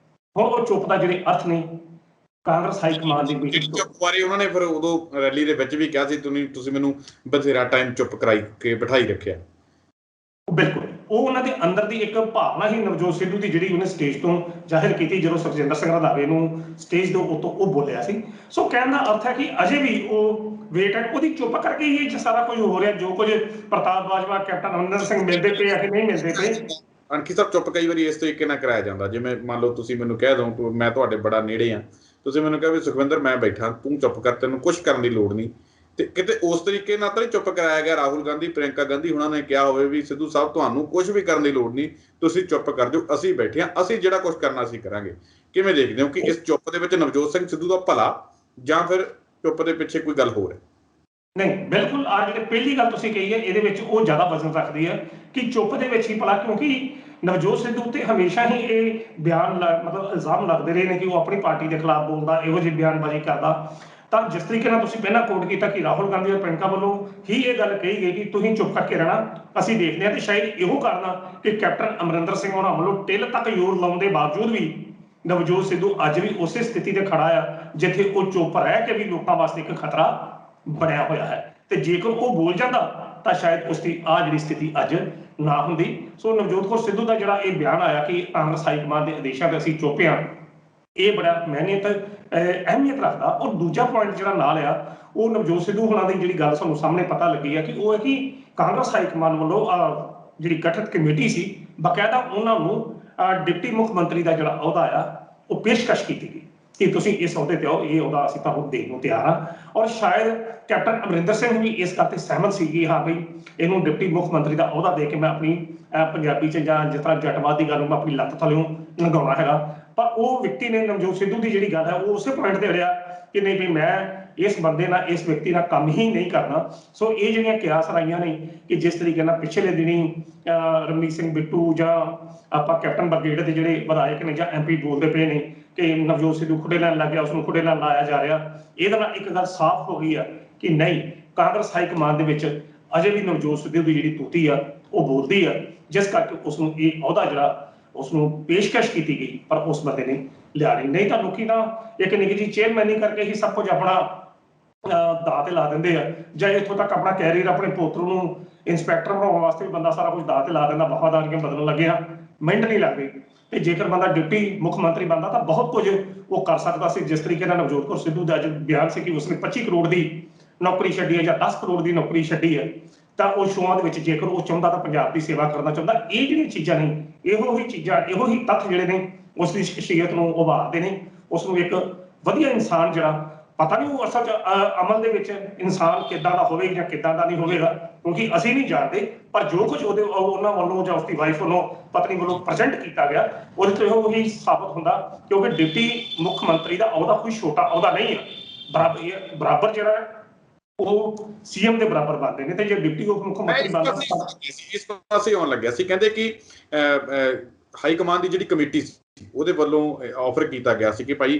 ਹੁਣ ਉਹ ਚੁੱਪ ਦਾ ਜਿਹੜੇ ਅਰਥ ਨੇ ਕਾਂਗਰਸ ਹਾਈਕਮਾਨ ਦੀ ਚੁੱਪ ਬਾਰੇ ਉਹਨਾਂ ਨੇ ਫਿਰ ਉਦੋਂ ਰੈਲੀ ਦੇ ਵਿੱਚ ਵੀ ਕਿਹਾ ਸੀ ਤੁਸੀਂ ਮੈਨੂੰ ਬਥੇਰਾ ਟਾਈਮ ਚੁੱਪ ਕਰਾਈ ਕੇ ਬਿਠਾਈ ਰੱਖਿਆ। ਬਿਲਕੁਲ, ਉਹ ਉਹਨਾਂ ਦੇ ਅੰਦਰ ਦੀ ਇੱਕ ਭਾਵਨਾ ਹੀ ਨਵਜੋਤ ਸਿੱਧੂ ਦੀ ਜਿਹੜੀ ਉਹਨੇ ਸਟੇਜ ਤੋਂ ਜ਼ਾਹਿਰ ਕੀਤੀ ਜਦੋਂ ਸੁਖਜਿੰਦਰ ਸਿੰਘ ਰੰਧਾਵੇ ਨੂੰ ਸਟੇਜ ਦੇ ਉੱਤੋਂ ਉਹ ਬੋਲਿਆ ਸੀ। ਸੋ ਕਹਿਣ ਦਾ ਅਰਥ ਹੈ ਕਿ ਅਜੇ ਵੀ ਉਹ ਵੇਟ ਹੈ, ਉਹਦੀ ਚੁੱਪ ਕਰਕੇ ਹੀ ਇਹ ਸਾਰਾ ਕੁਝ ਹੋ ਰਿਹਾ, ਜੋ ਕੁਝ ਪ੍ਰਤਾਪ ਬਾਜਵਾ ਕੈਪਟਨ ਅਮਰਿੰਦਰ ਸਿੰਘ ਮਿਲਦੇ ਪਏ ਆ ਕਿ ਨਹੀਂ ਮਿਲਦੇ ਪਏ। ਅਣਖੀ ਸਾਹਿਬ ਚੁੱਪ ਕਈ ਵਾਰੀ ਇਸ ਤਰੀਕੇ ਨਾਲ ਕਰਾਇਆ ਜਾਂਦਾ, ਜਿਵੇਂ ਮੰਨ ਲਓ ਤੁਸੀਂ ਮੈਨੂੰ ਕਹਿ ਦਿਓ ਮੈਂ ਤੁਹਾਡੇ ਬੜਾ ਨੇੜੇ ਆ, ਤੁਸੀਂ ਮੈਨੂੰ ਕਹੋ ਵੀ ਸੁਖਵਿੰਦਰ ਮੈਂ ਬੈਠਾ ਤੂੰ ਚੁੱਪ ਕਰ, ਤੈਨੂੰ ਕੁਛ ਕਰਨ ਦੀ ਲੋੜ ਨਹੀਂ, ਤੇ ਕਿਤੇ ਉਸ ਤਰੀਕੇ ਨਾਲ ਤਾਂ ਨਹੀਂ ਚੁੱਪ ਕਰਾਇਆ ਗਿਆ। ਰਾਹੁਲ ਗਾਂਧੀ ਪ੍ਰਿਅੰਕਾ ਗਾਂਧੀ ਉਹਨਾਂ ਨੇ ਕਿਹਾ ਹੋਵੇ ਵੀ ਸਿੱਧੂ ਸਾਹਿਬ ਤੁਹਾਨੂੰ ਕੁਝ ਵੀ ਕਰਨ ਦੀ ਲੋੜ ਨਹੀਂ, ਤੁਸੀਂ ਚੁੱਪ ਕਰ ਜਾਓ, ਅਸੀਂ ਬੈਠੇ ਹਾਂ, ਅਸੀਂ ਜਿਹੜਾ ਕੁਝ ਕਰਨਾ ਅਸੀਂ ਕਰਾਂਗੇ। ਕਿਵੇਂ ਦੇਖਦੇ ਹੋ ਕਿ ਇਸ ਚੁੱਪ ਦੇ ਵਿੱਚ ਨਵਜੋਤ ਸਿੰਘ ਸਿੱਧੂ ਦਾ ਭਲਾ ਜਾਂ ਫਿਰ ਚੁੱਪ ਦੇ ਪਿੱਛੇ ਕੋਈ ਗੱਲ ਹੋਰ ਹੈ? ਨਹੀਂ, ਬਿਲਕੁਲ ਆ ਜਿਹੜੀ ਪਹਿਲੀ ਗੱਲ ਤੁਸੀਂ ਕਹੀ ਹੈ ਇਹਦੇ ਵਿੱਚ ਉਹ ਜ਼ਿਆਦਾ ਵਜ਼ਨ ਰੱਖਦੀ ਹੈ ਕਿ ਚੁੱਪ ਦੇ ਵਿੱਚ ਹੀ ਭਲਾ, ਕਿਉਂਕਿ ਨਵਜੋਤ ਸਿੱਧੂ ਤੇ ਹਮੇਸ਼ਾ ਹੀ ਇਹ ਬਿਆਨ ਮਤਲਬ ਇਲਜ਼ਾਮ ਲੱਗਦੇ ਰਹੇ ਨੇ ਕਿ ਉਹ ਆਪਣੀ ਪਾਰਟੀ ਦੇ ਖਿਲਾਫ ਬੋਲਦਾ, ਇਹੋ ਜਿਹੀ ਬਿਆਨਬਾਜ਼ੀ ਕਰਦਾ। ਤਾਂ ਜਿਸ ਤਰੀਕੇ ਨਾਲ ਤੁਸੀਂ ਪਹਿਲਾਂ ਕੋਟ ਕੀਤਾ ਕਿ ਰਾਹੁਲ ਗਾਂਧੀ ਔਰ ਪ੍ਰਿਅੰਕਾ ਵੱਲੋਂ ਹੀ ਇਹ ਗੱਲ ਕਹੀ ਗਈ ਕਿ ਤੁਸੀਂ ਚੁੱਪ ਕਰਕੇ ਰਹਿਣਾ, ਅਸੀਂ ਦੇਖਦੇ ਹਾਂ, ਤੇ ਸ਼ਾਇਦ ਇਹੋ ਕਾਰਨ ਕਿ ਕੈਪਟਨ ਅਮਰਿੰਦਰ ਸਿੰਘ ਉਹਨਾਂ ਵੱਲੋਂ ਟਿੱਲ ਤੱਕ ਜ਼ੋਰ ਲਾਉਣ ਦੇ ਬਾਵਜੂਦ ਵੀ ਨਵਜੋਤ ਸਿੱਧੂ ਅੱਜ ਵੀ ਉਸੇ ਸਥਿਤੀ ਤੇ ਖੜਾ ਆ ਜਿੱਥੇ ਉਹ ਚੁੱਪ ਰਹਿ ਕੇ ਵੀ ਲੋਕਾਂ ਵਾਸਤੇ ਇੱਕ ਖਤਰਾ ਬਣਿਆ ਹੋਇਆ ਹੈ, ਤੇ ਜੇਕਰ ਉਹ ਬੋਲ ਜਾਂਦਾ ਤਾਂ ਸ਼ਾਇਦ ਉਸ ਦੀ ਆ ਜਿਹੜੀ ਸਥਿਤੀ ਅੱਜ ਨਾ ਹੁੰਦੀ। ਸੋ ਨਵਜੋਤ ਕੌਰ ਸਿੱਧੂ ਦਾ ਜਿਹੜਾ ਇਹ ਬਿਆਨ ਆਇਆ ਕਿ ਕਾਂਗਰਸ ਹਾਈਕਮਾਨ ਦੇ ਆਦੇਸ਼ਾਂ ਤੇ ਅਸੀਂ ਚੁੱਪ ਹਾਂ, ਇਹ ਬੜਾ ਅਹਿਮੀਅਤ ਰੱਖਦਾ। ਔਰ ਦੂਜਾ ਪੁਆਇੰਟ ਜਿਹੜਾ ਨਾਲ ਆ ਉਹ ਨਵਜੋਤ ਸਿੱਧੂ ਹੁਣਾਂ ਦੀ ਜਿਹੜੀ ਗੱਲ ਸਾਨੂੰ ਸਾਹਮਣੇ ਪਤਾ ਲੱਗੀ ਆ ਕਿ ਉਹ ਹੈ ਕਿ ਕਾਂਗਰਸ ਹਾਈਕਮਾਨ ਵੱਲੋਂ ਜਿਹੜੀ ਗਠਿਤ ਕਮੇਟੀ ਸੀ ਬਕਾਇਦਾ ਉਹਨਾਂ ਨੂੰ ਡਿਪਟੀ ਮੁੱਖ ਮੰਤਰੀ ਦਾ ਜਿਹੜਾ ਅਹੁਦਾ ਆ ਉਹ ਪੇਸ਼ਕਸ਼ ਕੀਤੀ ਗਈ ਕਿ ਤੁਸੀਂ ਇਸ ਅਹੁਦੇ ਤੇ ਆਓ, ਇਹ ਅਹੁਦਾ ਅਸੀਂ ਤੁਹਾਨੂੰ ਦੇਣ ਨੂੰ ਤਿਆਰ ਹਾਂ। ਔਰ ਸ਼ਾਇਦ ਕੈਪਟਨ ਅਮਰਿੰਦਰ ਸਿੰਘ ਵੀ ਇਸ ਗੱਲ ਤੇ ਸਹਿਮਤ ਸੀ ਕਿ ਹਾਂ ਬਈ ਇਹਨੂੰ ਡਿਪਟੀ ਮੁੱਖ ਮੰਤਰੀ ਦਾ ਅਹੁਦਾ ਦੇ ਕੇ ਮੈਂ ਆਪਣੀ ਪੰਜਾਬੀ 'ਚ ਜਾਂ ਜਿਸ ਤਰ੍ਹਾਂ ਜੱਟਵਾਦ ਦੀ ਗੱਲ ਨੂੰ ਮੈਂ ਆਪਣੀ ਲੱਤ ਥੱਲਿਓਂ ਲੰਘਾਉਣਾ ਹੈਗਾ। ਪਰ ਉਹ ਵਿਅਕਤੀ ਨੇ ਨਵਜੋਤ ਸਿੱਧੂ ਦੀ ਜਿਹੜੀ ਗੱਲ ਹੈ ਉਹ ਉਸੇ ਪੁਆਇੰਟ ਤੇ ਅੜਿਆ ਕਿ ਨਹੀਂ ਵੀ ਮੈਂ ਇਸ ਬੰਦੇ ਨਾਲ ਇਸ ਵਿਅਕਤੀ ਨਾਲ ਕੰਮ ਹੀ ਨਹੀਂ ਕਰਨਾ। ਸੋ ਇਹ ਜਿਹੜੀਆਂ ਕਿਆਸ ਰਾਈਆਂ ਨੇ ਕਿ ਜਿਸ ਤਰੀਕੇ ਨਾਲ ਪਿਛਲੇ ਦਿਨੀ ਰਮਨੀਤ ਸਿੰਘ ਬਿੱਟੂ ਜਾਂ ਆਪਾਂ ਕੈਪਟਨ ਬਰਗੇਡ ਦੇ ਜਿਹੜੇ ਵਿਧਾਇਕ ਨੇ ਜਾਂ MP ਬੋਲਦੇ ਪਏ ਨੇ ਕਿ ਨਵਜੋਤ ਸਿੱਧੂ ਖੁੱਡੇ ਲੈਣ ਲੱਗ ਗਿਆ, ਉਸਨੂੰ ਖੁੱਡੇ ਨਾਲ ਲਾਇਆ ਜਾ ਰਿਹਾ, ਇਹਦੇ ਨਾਲ ਇੱਕ ਗੱਲ ਸਾਫ਼ ਹੋ ਗਈ ਆ ਕਿ ਨਹੀਂ, ਕਾਂਗਰਸ ਹਾਈਕਮਾਨ ਦੇ ਵਿੱਚ ਅਜੇ ਵੀ ਨਵਜੋਤ ਸਿੱਧੂ ਦੀ ਜਿਹੜੀ ਤੂਤੀ ਆ ਉਹ ਬੋਲਦੀ ਆ, ਜਿਸ ਕਰਕੇ ਉਸਨੂੰ ਇਹ ਅਹੁਦਾ ਜਿਹੜਾ ਉਸਨੂੰ ਪੇਸ਼ਕਸ਼ ਕੀਤੀ ਗਈ ਪਰ ਉਸ ਬੰਦੇ ਨੇ ਲਿਆ ਨਹੀਂ ਤਾਂ ਲੋਕੀ ਤਾਂ ਇੱਕ ਨਿੱਕੀ ਜਿਹੀ ਚੇਅਰਮੈਨੀ ਕਰਕੇ ਹੀ ਸਭ ਕੁਝ ਆਪਣਾ ਦਾਅ ਤੇ ਲਾ ਦਿੰਦੇ ਆ, ਜਾਂ ਇੱਥੋਂ ਤੱਕ ਆਪਣਾ ਕੈਰੀਅਰ ਆਪਣੇ ਪੋਤਰੂ ਨੂੰ ਇੰਸਪੈਕਟਰ ਬਣਾਉਣ ਵਾਸਤੇ ਵੀ ਬੰਦਾ ਸਾਰਾ ਕੁਝ ਦਾਅ ਤੇ ਲਾ ਦਿੰਦਾ, ਵਫਾਦਾਰੀਆਂ ਬਦਲਣ ਲੱਗੇ ਆ, ਮਿੰਟ ਨਹੀਂ ਲੱਗਦੇ। ਤੇ ਜੇਕਰ ਬੰਦਾ ਡਿਪਟੀ ਮੁੱਖ ਮੰਤਰੀ ਬਣਦਾ ਤਾਂ ਬਹੁਤ ਕੁਝ ਉਹ ਕਰ ਸਕਦਾ ਸੀ। ਜਿਸ ਤਰੀਕੇ ਨਾਲ ਨਵਜੋਤ ਕੌਰ ਸਿੱਧੂ ਦਾ ਅੱਜ ਬਿਆਨ ਸੀ ਕਿ ਉਸਨੇ 25 ਕਰੋੜ ਦੀ ਨੌਕਰੀ ਛੱਡੀ ਹੈ ਜਾਂ 10 ਕਰੋੜ ਦੀ ਨੌਕਰੀ ਛੱਡੀ ਹੈ, ਤਾਂ ਉਹ ਸ਼ੋਆਂ ਦੇ ਵਿੱਚ ਜੇਕਰ ਉਹ ਚਾਹੁੰਦਾ ਤਾਂ ਪੰਜਾਬ ਦੀ ਸੇਵਾ ਕਰਨਾ ਚਾਹੁੰਦਾ। ਇਹ ਜਿਹੜੀਆਂ ਚੀਜ਼ਾਂ ਨੇ, ਇਹੋ ਹੀ ਚੀਜ਼ਾਂ, ਇਹੋ ਹੀ ਤੱਥ ਜਿਹੜੇ ਨੇ ਉਸ ਦੀ ਸ਼ਖਸੀਅਤ ਨੂੰ ਉਭਾਰਦੇ ਨੇ, ਉਸ ਨੂੰ ਇੱਕ ਵਧੀਆ ਇਨਸਾਨ ਜਿਹੜਾ ਪਤਾ ਨਹੀਂ ਉਹ ਅਸਲ 'ਚ ਅਮਲ ਦੇ ਵਿੱਚ ਇਨਸਾਨ ਕਿੱਦਾਂ ਦਾ ਹੋਵੇਗਾ ਜਾਂ ਕਿੱਦਾਂ ਦਾ ਨਹੀਂ ਹੋਵੇਗਾ, ਕਿਉਂਕਿ ਅਸੀਂ ਨਹੀਂ ਜਾਣਦੇ। ਪਰ ਜੋ ਕੁਝ ਉਹਨਾਂ ਵੱਲੋਂ ਜਾਂ ਉਸਦੀ ਵਾਈਫ ਵੱਲੋਂ ਪਤਨੀ ਵੱਲੋਂ ਪ੍ਰੈਜ਼ੈਂਟ ਕੀਤਾ ਗਿਆ, ਉਹਦੇ ਤੋਂ ਉਹੀ ਸਾਬਤ ਹੁੰਦਾ ਕਿਉਂਕਿ ਡਿਪਟੀ ਮੁੱਖ ਮੰਤਰੀ ਦਾ ਅਹੁਦਾ ਕੋਈ ਛੋਟਾ ਅਹੁਦਾ ਨਹੀਂ ਹੈ। ਬਰਾਬਰ ਜਿਹੜਾ ਉਹ ਸੀਐਮ ਦੇ ਬਰਾਬਰ ਬਣਦੇ ਨੇ, ਤੇ ਜੇ ਡਿਪਟੀ ਮੁੱਖ ਮੰਤਰੀ ਬਣਦਾ ਇਸ ਪਾਸੇ ਆਉਣ ਲੱਗਿਆ ਸੀ। ਕਹਿੰਦੇ ਕਿ ਹਾਈ ਕਮਾਂਡ ਦੀ ਜਿਹੜੀ ਕਮੇਟੀ ਸੀ ਉਹਦੇ ਵੱਲੋਂ ਆਫਰ ਕੀਤਾ ਗਿਆ ਸੀ ਕਿ ਭਾਈ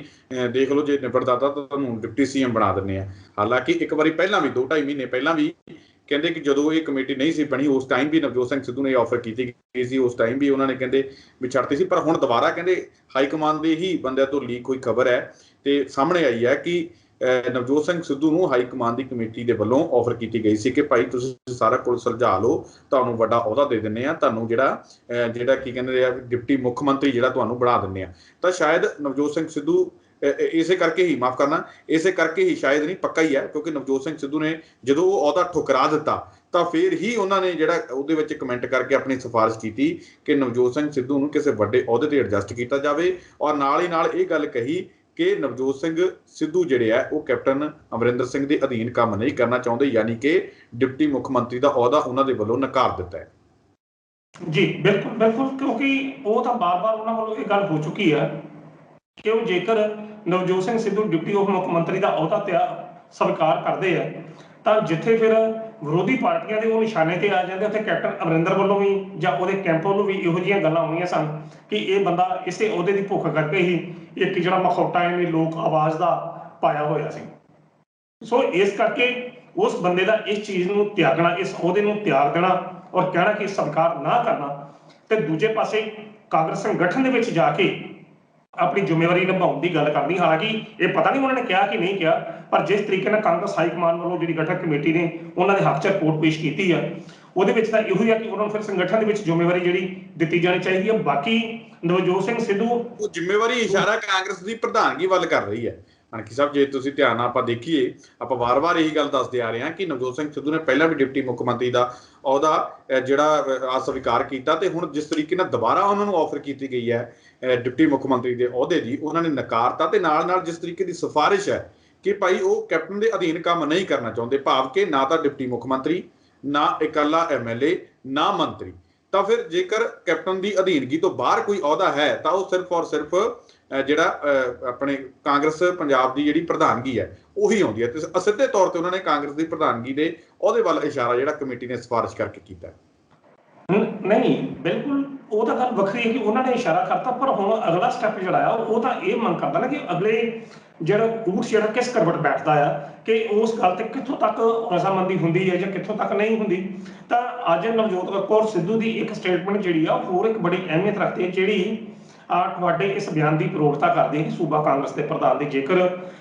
ਦੇਖ ਲਓ ਜੇ ਨਿਬੜਦਾ ਤਾਂ ਤੁਹਾਨੂੰ ਡਿਪਟੀ ਸੀਐਮ ਬਣਾ ਦਿੰਦੇ ਆ। ਹਾਲਾਂਕਿ ਇੱਕ ਵਾਰੀ ਪਹਿਲਾਂ ਵੀ 2-2.5 ਮਹੀਨੇ ਪਹਿਲਾਂ ਵੀ ਕਹਿੰਦੇ ਕਿ ਜਦੋਂ ਇਹ ਕਮੇਟੀ ਨਹੀਂ ਸੀ ਬਣੀ ਉਸ ਟਾਈਮ ਵੀ ਨਵਜੋਤ ਸਿੰਘ ਸਿੱਧੂ ਨੇ ਆਫਰ ਕੀਤੀ ਗਈ ਸੀ, ਉਸ ਟਾਈਮ ਵੀ ਉਹਨਾਂ ਨੇ ਕਹਿੰਦੇ ਵੀ ਛੱਡਤੀ ਸੀ। ਪਰ ਹੁਣ ਦੁਬਾਰਾ ਕਹਿੰਦੇ ਹਾਈ ਕਮਾਂਡ ਦੇ ਹੀ ਬੰਦਿਆਂ ਤੋਂ ਲੀਕ ਹੋਈ ਖਬਰ ਹੈ ਤੇ ਸਾਹਮਣੇ ਆਈ ਹੈ ਕਿ ਨਵਜੋਤ ਸਿੰਘ ਸਿੱਧੂ ਨੂੰ ਹਾਈ ਕਮਾਂਡ ਦੀ ਕਮੇਟੀ ਦੇ ਵੱਲੋਂ ਆਫਰ ਕੀਤੀ ਗਈ ਸੀ ਕਿ ਭਾਈ ਤੁਸੀਂ ਸਾਰਾ ਕੁਝ ਸੁਲਝਾ ਲਓ, ਤੁਹਾਨੂੰ ਵੱਡਾ ਅਹੁਦਾ ਦੇ ਦਿੰਦੇ ਆ, ਤੁਹਾਨੂੰ ਜਿਹੜਾ ਕੀ ਕਹਿੰਦੇ ਆ ਡਿਪਟੀ ਮੁੱਖ ਮੰਤਰੀ ਜਿਹੜਾ ਤੁਹਾਨੂੰ ਬਣਾ ਦਿੰਦੇ ਆ। ਤਾਂ ਸ਼ਾਇਦ ਨਵਜੋਤ ਸਿੰਘ ਸਿੱਧੂ ਇਸੇ ਕਰਕੇ ਹੀ, ਮਾਫ ਕਰਨਾ, ਇਸੇ ਕਰਕੇ ਹੀ ਸ਼ਾਇਦ ਨਹੀਂ, ਪੱਕਾ ਹੀ ਹੈ, ਕਿਉਂਕਿ ਨਵਜੋਤ ਸਿੰਘ ਸਿੱਧੂ ਨੇ ਜਦੋਂ ਉਹ ਅਹੁਦਾ ਠੁਕਰਾ ਦਿੱਤਾ ਤਾਂ ਫਿਰ ਹੀ ਉਹਨਾਂ ਨੇ ਜਿਹੜਾ ਉਹਦੇ ਵਿੱਚ ਕਮੈਂਟ ਕਰਕੇ ਆਪਣੀ ਸਿਫਾਰਿਸ਼ ਕੀਤੀ ਕਿ ਨਵਜੋਤ ਸਿੰਘ ਸਿੱਧੂ ਨੂੰ ਕਿਸੇ ਵੱਡੇ ਅਹੁਦੇ ਤੇ ਐਡਜਸਟ ਕੀਤਾ ਜਾਵੇ, ਔਰ ਨਾਲ ਹੀ ਨਾਲ ਇਹ ਗੱਲ ਕਹੀ ਕਿ ਨਵਜੋਤ ਸਿੰਘ ਸਿੱਧੂ ਜਿਹੜੇ ਆ ਉਹ ਕੈਪਟਨ ਅਮਰਿੰਦਰ ਸਿੰਘ ਦੇ ਅਧੀਨ ਕੰਮ ਨਹੀਂ ਕਰਨਾ ਚਾਹੁੰਦੇ, ਯਾਨੀ ਕਿ ਡਿਪਟੀ ਮੁੱਖ ਮੰਤਰੀ ਦਾ ਅਹੁਦਾ ਉਹਨਾਂ ਦੇ ਵੱਲੋਂ ਨਕਾਰ ਦਿੱਤਾ ਹੈ। ਜੀ ਬਿਲਕੁਲ ਬਿਲਕੁਲ, ਕਿਉਂਕਿ ਉਹ ਤਾਂ ਬਾਰ-ਬਾਰ ਉਹਨਾਂ ਵੱਲੋਂ ਇਹ ਗੱਲ ਹੋ ਚੁੱਕੀ ਹੈ ਕਿ ਉਹ ਜੇਕਰ ਨਵਜੋਤ ਸਿੰਘ ਸਿੱਧੂ ਡਿਪਟੀ ਮੁੱਖ ਮੰਤਰੀ ਦਾ ਅਹੁਦਾ ਸਵੀਕਾਰ ਕਰਦੇ ਆ ਤਾਂ ਜਿੱਥੇ ਫਿਰ ਵਿਰੋਧੀ ਪਾਰਟੀਆਂ ਦੇ ਉਹ ਨਿਸ਼ਾਨੇ ਤੇ ਆ ਜਾਂਦੇ, ਉੱਥੇ ਕੈਪਟਨ ਅਮਰਿੰਦਰ ਵੱਲੋਂ ਵੀ ਜਾਂ ਉਹਦੇ ਕੈਂਪ ਵੱਲੋਂ ਵੀ ਇਹੋ ਜਿਹੀਆਂ ਗੱਲਾਂ ਆਉਣੀਆਂ ਸਨ ਕਿ ਇਹ ਬੰਦਾ ਇਸੇ ਅਹੁਦੇ ਦੀ ਭੁੱਖ ਕਰਕੇ ਹੀ ਇੱਕ ਜਿਹੜਾ ਮਖੌਟਾ ਇਹਨੇ ਲੋਕ ਆਵਾਜ਼ ਦਾ ਪਾਇਆ ਹੋਇਆ ਸੀ। ਸੋ ਇਸ ਕਰਕੇ ਉਸ ਬੰਦੇ ਦਾ ਇਸ ਚੀਜ਼ ਨੂੰ ਤਿਆਗਣਾ, ਇਸ ਅਹੁਦੇ ਨੂੰ ਤਿਆਗ ਦੇਣਾ ਔਰ ਕਹਿਣਾ ਕਿ ਸਵੀਕਾਰ ਨਾ ਕਰਨਾ, ਤੇ ਦੂਜੇ ਪਾਸੇ ਕਾਂਗਰਸ ਸੰਗਠਨ ਦੇ ਵਿੱਚ ਜਾ ਕੇ ਆਪਣੀ ਜ਼ਿੰਮੇਵਾਰੀ ਨਿਭਾਉਣ ਦੀ ਗੱਲ ਕਰਨੀ। ਹਾਲਾਂਕਿ ਇਹ ਪਤਾ ਨਹੀਂ ਉਹਨਾਂ ਨੇ ਕਿਹਾ ਕਿ ਨਹੀਂ ਕਿਹਾ, ਪਰ ਜਿਸ ਤਰੀਕੇ ਨਾਲ ਕਾਂਗਰਸ ਹਾਈ ਕਮਾਂਡ ਵੱਲੋਂ ਜਿਹੜੀ ਗਠਨ ਕਮੇਟੀ ਨੇ ਉਹਨਾਂ ਦੇ ਹੱਕ 'ਚ ਰਿਪੋਰਟ ਪੇਸ਼ ਕੀਤੀ ਆ, ਉਹਦੇ ਵਿੱਚ ਤਾਂ ਇਹੋ ਹੀ ਆ ਕਿ ਉਹਨਾਂ ਨੂੰ ਫਿਰ ਸੰਗਠਨ ਦੇ ਵਿੱਚ ਜ਼ਿੰਮੇਵਾਰੀ ਜਿਹੜੀ ਦਿੱਤੀ ਜਾਣੀ ਚਾਹੀਦੀ ਹੈ। ਬਾਕੀ ਨਵਜੋਤ ਸਿੰਘ ਸਿੱਧੂ ਉਹ ਜ਼ਿੰਮੇਵਾਰੀ ਇਸ਼ਾਰਾ ਕਾਂਗਰਸ ਦੀ ਪ੍ਰਧਾਨਗੀ ਵੱਲ ਕਰ ਰਹੀ ਹੈ। ਮਾਨਕੀ ਸਾਹਿਬ, ਜੇ ਤੁਸੀਂ ਧਿਆਨ ਨਾਲ ਆਪਾਂ ਦੇਖੀਏ, ਆਪਾਂ ਵਾਰ-ਵਾਰ ਇਹੀ ਗੱਲ ਦੱਸਦੇ ਆ ਰਹੇ ਹਾਂ ਕਿ ਨਵਜੋਤ ਸਿੰਘ ਸਿੱਧੂ ਨੇ ਪਹਿਲਾਂ ਵੀ ਡਿਪਟੀ ਮੁੱਖ ਮੰਤਰੀ ਦਾ ਅਹੁਦਾ ਜਿਹੜਾ ਸਵੀਕਾਰ ਕੀਤਾ, ਤੇ ਹੁਣ ਜਿਸ ਤਰੀਕੇ ਨਾਲ ਦੁਬਾਰਾ ਉਹਨਾਂ ਨੂੰ ਆਫਰ ਕੀਤੀ ਗਈ ਹੈ ਡਿਪਟੀ ਮੁੱਖ ਮੰਤਰੀ ਦੇ ਅਹੁਦੇ ਦੀ, ਉਹਨਾਂ ਨੇ ਨਕਾਰਤਾ। ਤੇ ਨਾਲ ਜਿਸ ਤਰੀਕੇ ਦੀ ਸਿਫਾਰਿਸ਼ ਹੈ ਕਿ ਭਾਈ ਉਹ ਕੈਪਟਨ ਦੇ ਅਧੀਨ ਕੰਮ ਨਹੀਂ ਕਰਨਾ ਚਾਹੁੰਦੇ, ਭਾਵ ਕਿ ਨਾ ਤਾਂ ਡਿਪਟੀ ਮੁੱਖ ਮੰਤਰੀ, ਨਾ ਇਕੱਲਾ ਐਮਐਲਏ, ਨਾ ਮੰਤਰੀ, ਤਾਂ ਫਿਰ ਜੇਕਰ ਕੈਪਟਨ ਦੀ ਅਧੀਨਗੀ ਤੋਂ ਬਾਹਰ ਕੋਈ ਅਹੁਦਾ ਹੈ ਤਾਂ ਉਹ ਸਿਰਫ ਔਰ ਸਿਰਫ ਜਿਹੜਾ ਆਪਣੇ ਕਾਂਗਰਸ ਪੰਜਾਬ ਦੀ ਜਿਹੜੀ ਪ੍ਰਧਾਨਗੀ ਹੈ ਉਹੀ ਆਉਂਦੀ ਹੈ। ਤੇ ਸਿੱਧੇ ਤੌਰ ਤੇ ਉਹਨਾਂ ਨੇ ਕਾਂਗਰਸ ਦੀ ਪ੍ਰਧਾਨਗੀ ਦੇ ਅਹੁਦੇ ਵੱਲ ਇਸ਼ਾਰਾ ਜਿਹੜਾ ਕਮੇਟੀ ਨੇ ਸਿਫਾਰਿਸ਼ ਕਰਕੇ ਕੀਤਾ। ਨਹੀਂ, ਬਿਲਕੁਲ ਉਹ ਤਾਂ ਗੱਲ ਵੱਖਰੀ ਹੈ ਕਿ ਉਹਨਾਂ ਨੇ ਇਸ਼ਾਰਾ ਕਰਤਾ, ਪਰ ਹੁਣ ਅਗਲਾ ਸਟੈਪ ਜਿਹੜਾ ਆ ਉਹ ਤਾਂ ਇਹ ਮੰਗ ਕਰਦਾ ਨਾ ਕਿ ਅਗਲੇ ਜਿਹੜਾ ਊਠ ਜਿਹੜਾ ਕਿਸ ਕਰਵਟ ਬੈਠਦਾ ਆ, ਕਿ ਉਸ ਗੱਲ ਤੇ ਕਿੱਥੋਂ ਤੱਕ ਰਜ਼ਾਮੰਦੀ ਹੁੰਦੀ ਹੈ ਜਾਂ ਕਿੱਥੋਂ ਤੱਕ ਨਹੀਂ ਹੁੰਦੀ। ਤਾਂ ਅੱਜ ਨਵਜੋਤ ਕੌਰ ਸਿੱਧੂ ਦੀ ਇੱਕ ਸਟੇਟਮੈਂਟ ਜਿਹੜੀ ਆ ਹੋਰ ਇੱਕ ਬੜੀ ਅਹਿਮੀਅਤ ਰੱਖਦੀ ਹੈ, ਜਿਹੜੀ ਤੁਹਾਡੇ ਇਸ ਬਿਆਨ ਦੀ ਪ੍ਰੋੜਤਾ ਕਰਦੀ ਹੈ ਕਿ ਸੂਬਾ ਕਾਂਗਰਸ ਦੇ ਪ੍ਰਧਾਨ ਦੀ। ਜੇਕਰ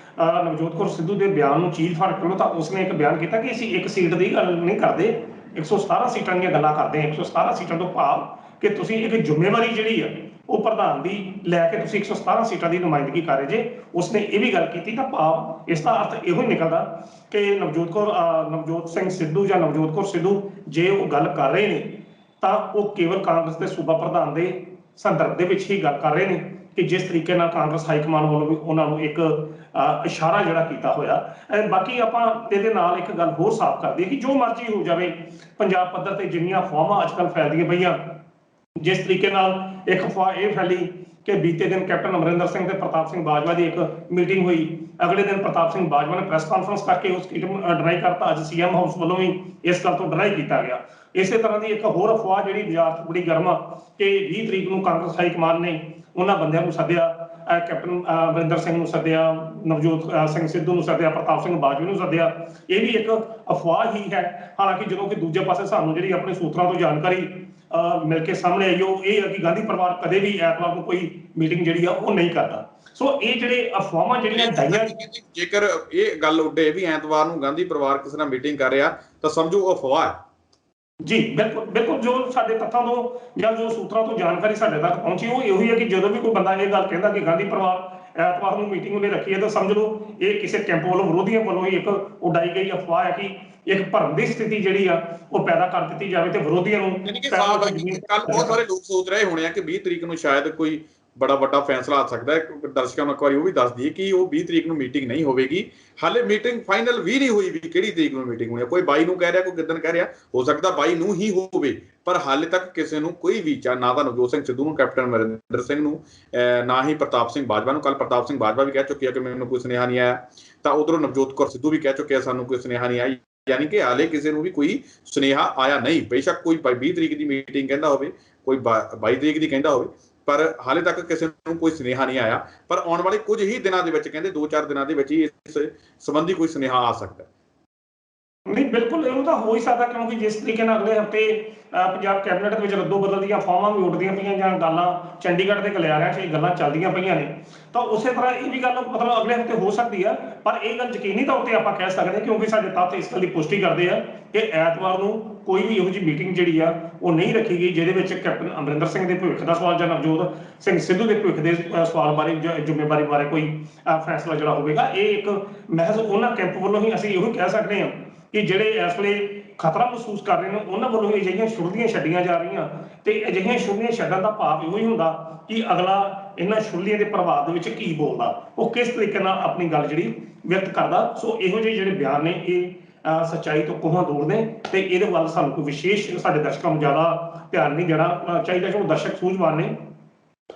ਨਵਜੋਤ ਕੌਰ ਸਿੱਧੂ ਦੇ ਬਿਆਨ ਨੂੰ ਚੀਰ ਫਾੜ ਕਰੋ ਤਾਂ ਉਸਨੇ ਇੱਕ ਬਿਆਨ ਕੀਤਾ ਕਿ ਅਸੀਂ ਇੱਕ ਸੀਟ ਦੀ ਗੱਲ ਨਹੀਂ ਕਰਦੇ, 117 ਸੀਟਾਂ ਦੀਆਂ ਗੱਲਾਂ ਕਰਦੇ ਹਾਂ। 117 ਸੀਟਾਂ ਤੋਂ ਭਾਵ ਕਿ ਤੁਸੀਂ ਇੱਕ ਜ਼ਿੰਮੇਵਾਰੀ ਜਿਹੜੀ ਆ ਉਹ ਪ੍ਰਧਾਨ ਦੀ ਲੈ ਕੇ ਤੁਸੀਂ 117 ਸੀਟਾਂ ਦੀ ਨੁਮਾਇੰਦਗੀ ਕਰ ਰਹੇ ਜੇ। ਉਸਨੇ ਇਹ ਵੀ ਗੱਲ ਕੀਤੀ, ਤਾਂ ਭਾਵ ਇਸ ਦਾ ਅਰਥ ਇਹੋ ਹੀ ਨਿਕਲਦਾ ਕਿ ਨਵਜੋਤ ਸਿੰਘ ਸਿੱਧੂ ਜਾਂ ਨਵਜੋਤ ਕੌਰ ਸਿੱਧੂ ਜੇ ਉਹ ਗੱਲ ਕਰ ਰਹੇ ਨੇ ਤਾਂ ਉਹ ਕੇਵਲ ਕਾਂਗਰਸ ਦੇ ਸੂਬਾ ਪ੍ਰਧਾਨ ਦੇ ਸੰਦਰਭ ਦੇ ਵਿੱਚ ਹੀ ਗੱਲ ਕਰ ਰਹੇ ਨੇ ਕਿ ਜਿਸ ਤਰੀਕੇ ਨਾਲ ਕਾਂਗਰਸ ਹਾਈ ਕਮਾਂਡ ਵੱਲੋਂ ਵੀ ਉਹਨਾਂ ਨੂੰ ਇੱਕ ਇਸ਼ਾਰਾ ਜਿਹੜਾ ਕੀਤਾ ਹੋਇਆ। ਬਾਕੀ ਆਪਾਂ ਇਹਦੇ ਨਾਲ ਇੱਕ ਗੱਲ ਹੋਰ ਸਾਫ਼ ਕਰਦੇ ਕਿ ਜੋ ਮਰਜ਼ੀ ਹੋ ਜਾਵੇ, ਪੰਜਾਬ ਪੱਧਰ ਤੇ ਜਿੰਨੀਆਂ ਅਫਵਾਹਾਂ ਅੱਜ ਕੱਲ੍ਹ ਫੈਲਦੀਆਂ ਪਈਆਂ, ਜਿਸ ਤਰੀਕੇ ਨਾਲ ਇੱਕ ਅਫਵਾਹ ਇਹ ਫੈਲੀ ਕਿ ਬੀਤੇ ਦਿਨ ਕੈਪਟਨ ਅਮਰਿੰਦਰ ਸਿੰਘ ਤੇ ਪ੍ਰਤਾਪ ਸਿੰਘ ਬਾਜਵਾ ਦੀ ਇੱਕ ਮੀਟਿੰਗ ਹੋਈ, ਅਗਲੇ ਦਿਨ ਪ੍ਰਤਾਪ ਸਿੰਘ ਬਾਜਵਾ ਨੇ ਪ੍ਰੈਸ ਕਾਨਫਰੰਸ ਕਰਕੇ ਉਸ ਡਿਨਾਈ ਕਰਤਾ। ਅੱਜ ਸੀਐਮ ਹਾਊਸ ਵੱਲੋਂ ਵੀ ਇਸ ਗੱਲ ਤੋਂ ਡਿਨਾਈ ਕੀਤਾ ਗਿਆ। ਇਸੇ ਤਰ੍ਹਾਂ ਦੀ ਇੱਕ ਹੋਰ ਅਫਵਾਹ ਜਿਹੜੀ ਬਾਜ਼ਾਰ 'ਚ ਬੜੀ ਗਰਮ ਆ ਕਿ 20 ਤਰੀਕ ਨੂੰ ਕਾਂਗਰਸ ਹਾਈ ਕਮਾਂਡ ਨੇ ਉਹਨਾਂ ਬੰਦਿਆਂ ਨੂੰ ਸੱਦਿਆ, ਕੈਪਟਨ ਅਮਰਿੰਦਰ ਸਿੰਘ ਨੂੰ ਸੱਦਿਆ, ਨਵਜੋਤ ਸਿੰਘ ਸਿੱਧੂ ਨੂੰ ਸੱਦਿਆ, ਪ੍ਰਤਾਪ ਸਿੰਘ ਬਾਜਵਾ ਨੂੰ ਸੱਦਿਆ। ਇਹ ਵੀ ਇੱਕ ਅਫਵਾਹ ਹੀ ਹੈ। ਹਾਲਾਂਕਿ ਜਦੋਂ ਕਿ ਦੂਜੇ ਪਾਸੇ ਸਾਨੂੰ ਜਿਹੜੀ ਆਪਣੇ ਸੂਤਰਾਂ ਤੋਂ ਜਾਣਕਾਰੀ ਮਿਲ ਕੇ ਸਾਹਮਣੇ ਆਈ ਉਹ ਇਹ ਹੈ ਕਿ ਗਾਂਧੀ ਪਰਿਵਾਰ ਕਦੇ ਵੀ ਐਤਵਾਰ ਨੂੰ ਕੋਈ ਮੀਟਿੰਗ ਜਿਹੜੀ ਆ ਉਹ ਨਹੀਂ ਕਰਦਾ। ਸੋ ਇਹ ਜਿਹੜੇ ਅਫਵਾਹਾਂ ਜਿਹੜੀਆਂ ਡਾਈਆਂ, ਜੇਕਰ ਇਹ ਗੱਲ ਉੱਡੇ ਵੀ ਐਤਵਾਰ ਨੂੰ ਗਾਂਧੀ ਪਰਿਵਾਰ ਕਿਸੇ ਨਾਲ ਮੀਟਿੰਗ ਕਰ ਰਿਹਾ ਤਾਂ ਸਮਝੋ ਅਫਵਾਹ ਹੈ। ਜੀ ਬਿਲਕੁਲ ਬਿਲਕੁਲ, ਜੋ ਸਾਡੇ ਤੱਥਾਂ ਤੋਂ ਜਾਂ ਜੋ ਸੂਤਰਾਂ ਤੋਂ ਜਾਣਕਾਰੀ ਸਾਡੇ ਤੱਕ ਪਹੁੰਚੀ ਉਹ ਇਹੋ ਹੀ ਹੈ ਕਿ ਜਦੋਂ ਵੀ ਕੋਈ ਬੰਦਾ ਇਹ ਗੱਲ ਕਹਿੰਦਾ ਕਿ ਗਾਂਧੀ ਪਰਿਵਾਰ ਐਤਵਾਰ ਨੂੰ ਮੀਟਿੰਗ ਉਹਨੇ ਰੱਖੀ ਹੈ ਤਾਂ ਸਮਝ ਲਓ ਇਹ ਕਿਸੇ ਕੈਂਪ ਵੱਲੋਂ, ਵਿਰੋਧੀਆਂ ਵੱਲੋਂ ਹੀ ਇੱਕ ਉਡਾਈ ਗਈ ਅਫਵਾਹ ਹੈ ਕਿ ਇੱਕ ਭਰਮ ਦੀ ਸਥਿਤੀ ਜਿਹੜੀ ਆ ਉਹ ਪੈਦਾ ਕਰ ਦਿੱਤੀ ਜਾਵੇ ਤੇ ਵਿਰੋਧੀਆਂ ਨੂੰ। ਕੱਲ ਬਹੁਤ ਸਾਰੇ ਲੋਕ ਸੋਚ ਰਹੇ ਹੋਣੇ ਆ ਕਿ 20 ਤਰੀਕ ਨੂੰ ਸ਼ਾਇਦ ਕੋਈ बड़ा वड्डा फैसला आ सकता है। दर्शकों ਨੂੰ ਇੱਕ ਵਾਰੀ ਉਹ ਵੀ ਦੱਸ ਦਈਏ ਕਿ ਉਹ 20 ਤਰੀਕ ਨੂੰ ਮੀਟਿੰਗ ਨਹੀਂ ਹੋਵੇਗੀ, ਹਾਲੇ ਮੀਟਿੰਗ ਫਾਈਨਲ ਵੀ ਨਹੀਂ ਹੋਈ ਵੀ ਕਿਹੜੀ ਤਰੀਕ ਨੂੰ ਮੀਟਿੰਗ ਹੋਣੀ ਹੈ। ਕੋਈ 22 ਨੂੰ ਕਹਿ ਰਿਹਾ, ਕੋਈ ਕਿੱਦਣ ਕਹਿ ਰਿਹਾ, ਹੋ ਸਕਦਾ 22 ਨੂੰ ਹੀ ਹੋਵੇ, ਪਰ ਹਾਲੇ ਤੱਕ ਕਿਸੇ ਨੂੰ ਕੋਈ ਵੀ ਨਾ ਤਾਂ ਨਵਜੋਤ ਸਿੰਘ ਸਿੱਧੂ ਨੂੰ, ਕੈਪਟਨ ਅਮਰਿੰਦਰ ਸਿੰਘ ਨੂੰ, ਨਾ ਹੀ ਪ੍ਰਤਾਪ ਸਿੰਘ ਬਾਜਵਾ ਨੂੰ। ਕੱਲ ਪ੍ਰਤਾਪ ਸਿੰਘ ਬਾਜਵਾ ਵੀ ਕਹਿ ਚੁੱਕਿਆ ਕਿ ਮੈਨੂੰ ਕੋਈ ਸੁਨੇਹਾ ਨਹੀਂ ਆਇਆ, ਤਾਂ ਉਧਰੋਂ ਨਵਜੋਤ ਕੌਰ ਸਿੱਧੂ ਵੀ ਕਹਿ ਚੁੱਕਿਆ ਸਾਨੂੰ ਕੋਈ ਸੁਨੇਹਾ ਨਹੀਂ ਆਇਆ। यानी कि हाले किसी को भी कोई सुनेहा आया नहीं। बेशक कोई 20 तरीक की मीटिंग कहता हो, कोई 22 तरीक की कहता हो, पर हाले तक किसी को कोई सुनेहा नहीं आया। पर आने वाले कुछ ही दिनों के कहते 2-4 दिनों के इस संबंधी कोई सुनेहा आ सकता है। नहीं बिल्कुल वो तो हो ही सकता, क्योंकि जिस तरीके अगले हफ्ते पंजाब कैबिनेट में रद्दो बदल दी फॉर्मां भी उठदियां पईयां जां गल्लां चंडीगढ़ के गलियारियां 'च गल्लां चलदियां पईयां ने, तो उस तरह ये भी गल मतलब अगले हफ्ते हो सकती है। पर यह गल यकीनी तौर पर आप कह सकते हैं, क्योंकि साडे तत्थ इस गल की पुष्टि करते हैं कि ऐतवार को कोई भी इहो जी मीटिंग जिहड़ी आ वो नहीं रखी गई जिहदे विच कैप्टन अमरिंदर सिंह के भविख का सवाल जां नवजोत सिंह सिद्धू के भविख के सवाल बारे जिम्मेवारी बारे कोई फैसला जिहड़ा होवेगा। ये एक महज उन्हां कैंप वालों ही असीं इहो कह सकते हैं कि ਜਿਹੜੇ ਇਸ ਵੇਲੇ ਖਤਰਾ ਮਹਿਸੂਸ ਕਰ ਰਹੇ ਨੇ ਉਹਨਾਂ ਵੱਲੋਂ ਹੀ ਅਜਿਹੀਆਂ ਛੁਰਲੀਆਂ ਛੱਡੀਆਂ ਜਾ ਰਹੀਆਂ, ਤੇ ਅਜਿਹੀਆਂ ਛੁਰਲੀਆਂ ਛੱਡਣ ਦਾ ਭਾਵ ਇਹੋ ਹੀ ਹੁੰਦਾ ਕਿ ਅਗਲਾ ਇਹਨਾਂ ਛੁਰਲੀਆਂ ਦੇ ਪ੍ਰਭਾਵ ਦੇ ਵਿੱਚ ਕੀ ਬੋਲਦਾ, ਉਹ ਕਿਸ ਤਰੀਕੇ ਨਾਲ ਆਪਣੀ ਗੱਲ ਜਿਹੜੀ ਵਿਅਕਤ ਕਰਦਾ। ਸੋ ਇਹੋ ਜਿਹੇ ਜਿਹੜੇ ਬਿਆਨ ਨੇ ਇਹ ਸੱਚਾਈ ਤੋਂ ਕੋਹਾਂ ਦੂਰ ਨੇ, ਤੇ ਇਹਦੇ ਵੱਲ ਸਾਨੂੰ ਕੋਈ ਵਿਸ਼ੇਸ਼ ਸਾਡੇ ਦਰਸ਼ਕਾਂ ਨੂੰ ਜ਼ਿਆਦਾ ਧਿਆਨ ਨਹੀਂ ਦੇਣਾ ਚਾਹੀਦਾ, ਕਿਉਂਕਿ ਦਰਸ਼ਕ ਸੂਝਵਾਨ ਨੇ,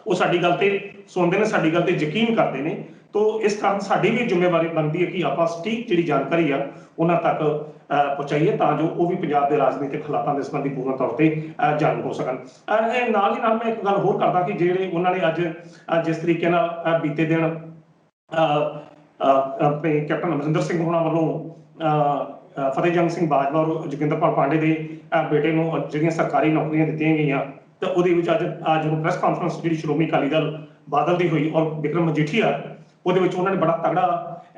ਉਹ ਸਾਡੀ ਗੱਲ ਤੇ ਸੁਣਦੇ ਨੇ, ਸਾਡੀ ਗੱਲ ਤੇ ਯਕੀਨ ਕਰਦੇ ਨੇ। तो इस कारण साड़ी भी जिम्मेवारी बनती है कि आप सटीक जी जानकारी आ उन्होंने तक पहुँचाइए, ता जो वो भी पंजाब के राजनीतिक हालातों के संबंधी पूर्ण तौर पर जाणू हो सकन। नाल ही नाल मैं एक गल होर करदा कि जिहड़े उन्होंने अज जिस तरीके नाल बीते दिन अपने कैप्टन अमरिंदर सिंह होना वालों फतेह जंग सिंह बाजवा और जोगिंदरपाल पांडे के बेटे को जिहड़ियां सरकारी नौकरियां दित्तियां गईयां, तो उहदे विच अज जो प्रेस कॉन्फ्रेंस जिहड़ी श्रोमणी अकाली दल बादल की हुई और विक्रम मजीठिया ਉਹਦੇ ਵਿੱਚ ਉਹਨਾਂ ਨੇ ਬੜਾ ਤਗੜਾ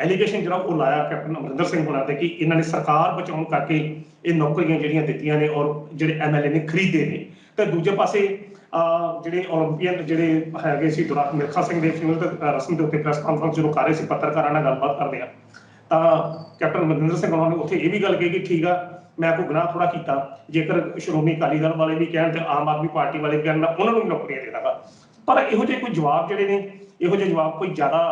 ਐਲੀਗੇਸ਼ਨ ਜਿਹੜਾ ਉਹ ਲਾਇਆ ਕੈਪਟਨ ਅਮਰਿੰਦਰ ਸਿੰਘ ਹੋਣਾ ਤੇ ਕਿ ਇਹਨਾਂ ਨੇ ਸਰਕਾਰ ਬਚਾਉਣ ਕਰਕੇ ਇਹ ਨੌਕਰੀਆਂ ਜਿਹੜੀਆਂ ਦਿੱਤੀਆਂ ਨੇ ਔਰ ਜਿਹੜੇ ਐਮਐਲਏ ਨੇ ਖਰੀਦੇ ਨੇ। ਤੇ ਦੂਜੇ ਪਾਸੇ ਜਿਹੜੇ ਓਲੰਪੀਅਨ ਜਿਹੜੇ ਹੈਗੇ ਸੀ ਦੁਰਾਕ ਮਿਲਖਾ ਸਿੰਘ ਦੇ ਫਿਊਨਰਲ ਰਸਮ ਦੇ ਉੱਤੇ ਪ੍ਰੈਸ ਕਾਨਫਰੰਸ ਜਦੋਂ ਕਰ ਰਹੇ ਸੀ ਪੱਤਰਕਾਰਾਂ ਨਾਲ ਗੱਲਬਾਤ ਕਰਦੇ ਆ, ਤਾਂ ਕੈਪਟਨ ਅਮਰਿੰਦਰ ਸਿੰਘ ਹੋਣਾ ਨੇ ਉੱਥੇ ਇਹ ਵੀ ਗੱਲ ਕਹੀ ਕਿ ਠੀਕ ਆ ਮੈਂ ਕੋਈ ਗੁਨਾਹ ਥੋੜਾ ਕੀਤਾ, ਜੇਕਰ ਸ਼੍ਰੋਮਣੀ ਅਕਾਲੀ ਦਲ ਵਾਲੇ ਵੀ ਕਹਿਣ ਤੇ ਆਮ ਆਦਮੀ ਪਾਰਟੀ ਵਾਲੇ ਵੀ ਕਹਿਣ ਮੈਂ ਉਹਨਾਂ ਨੂੰ ਵੀ ਨੌਕਰੀਆਂ ਦੇ ਦਾਂਗਾ। ਪਰ ਇਹੋ ਜਿਹੇ ਕੋਈ ਜਵਾਬ ਜਿਹੜੇ ਨੇ, ਇਹੋ ਜਿਹੇ ਜਵਾਬ ਕੋਈ ਜ਼ਿਆਦਾ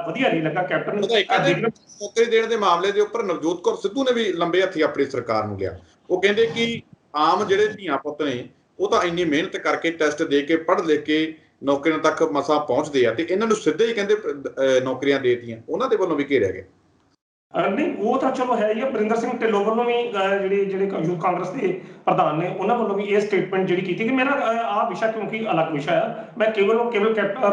ਵਧੀਆ ਨਹੀਂ ਲੱਗਾ। ਕੈਪਟਨ ਨੌਕਰੀ ਦੇਣ ਦੇ ਮਾਮਲੇ ਦੇ ਉੱਪਰ ਨਵਜੋਤ ਕੌਰ ਸਿੱਧੂ ਨੇ ਵੀ ਲੰਬੇ ਹੱਥੀ ਆਪਣੀ ਸਰਕਾਰ ਨੂੰ ਲਿਆ। ਉਹ ਕਹਿੰਦੇ ਕਿ ਆਮ ਜਿਹੜੇ ਧੀਆਂ ਪੁੱਤ ਨੇ ਉਹ ਤਾਂ ਇੰਨੀ ਮਿਹਨਤ ਕਰਕੇ ਟੈਸਟ ਦੇ ਕੇ ਪੜ੍ਹ ਲਿਖ ਕੇ ਨੌਕਰੀਆਂ ਤੱਕ ਮਸਾਂ ਪਹੁੰਚਦੇ ਆ, ਤੇ ਇਹਨਾਂ ਨੂੰ ਸਿੱਧੇ ਹੀ ਕਹਿੰਦੇ ਨੌਕਰੀਆਂ ਦੇ ਦਿੱਤੀਆਂ, ਉਹਨਾਂ ਦੇ ਵੱਲੋਂ ਵੀ ਘੇਰਿਆ ਗਿਆ। नहीं वो तो चलो है ही। बरिंदर सिंह ढिल्लों वालों भी यूथ कांग्रेस के प्रधान ने उन्होंने वालों भी ये स्टेटमेंट जी की थी कि मेरा आ विषय क्योंकि अलग विषय है, मैं केवल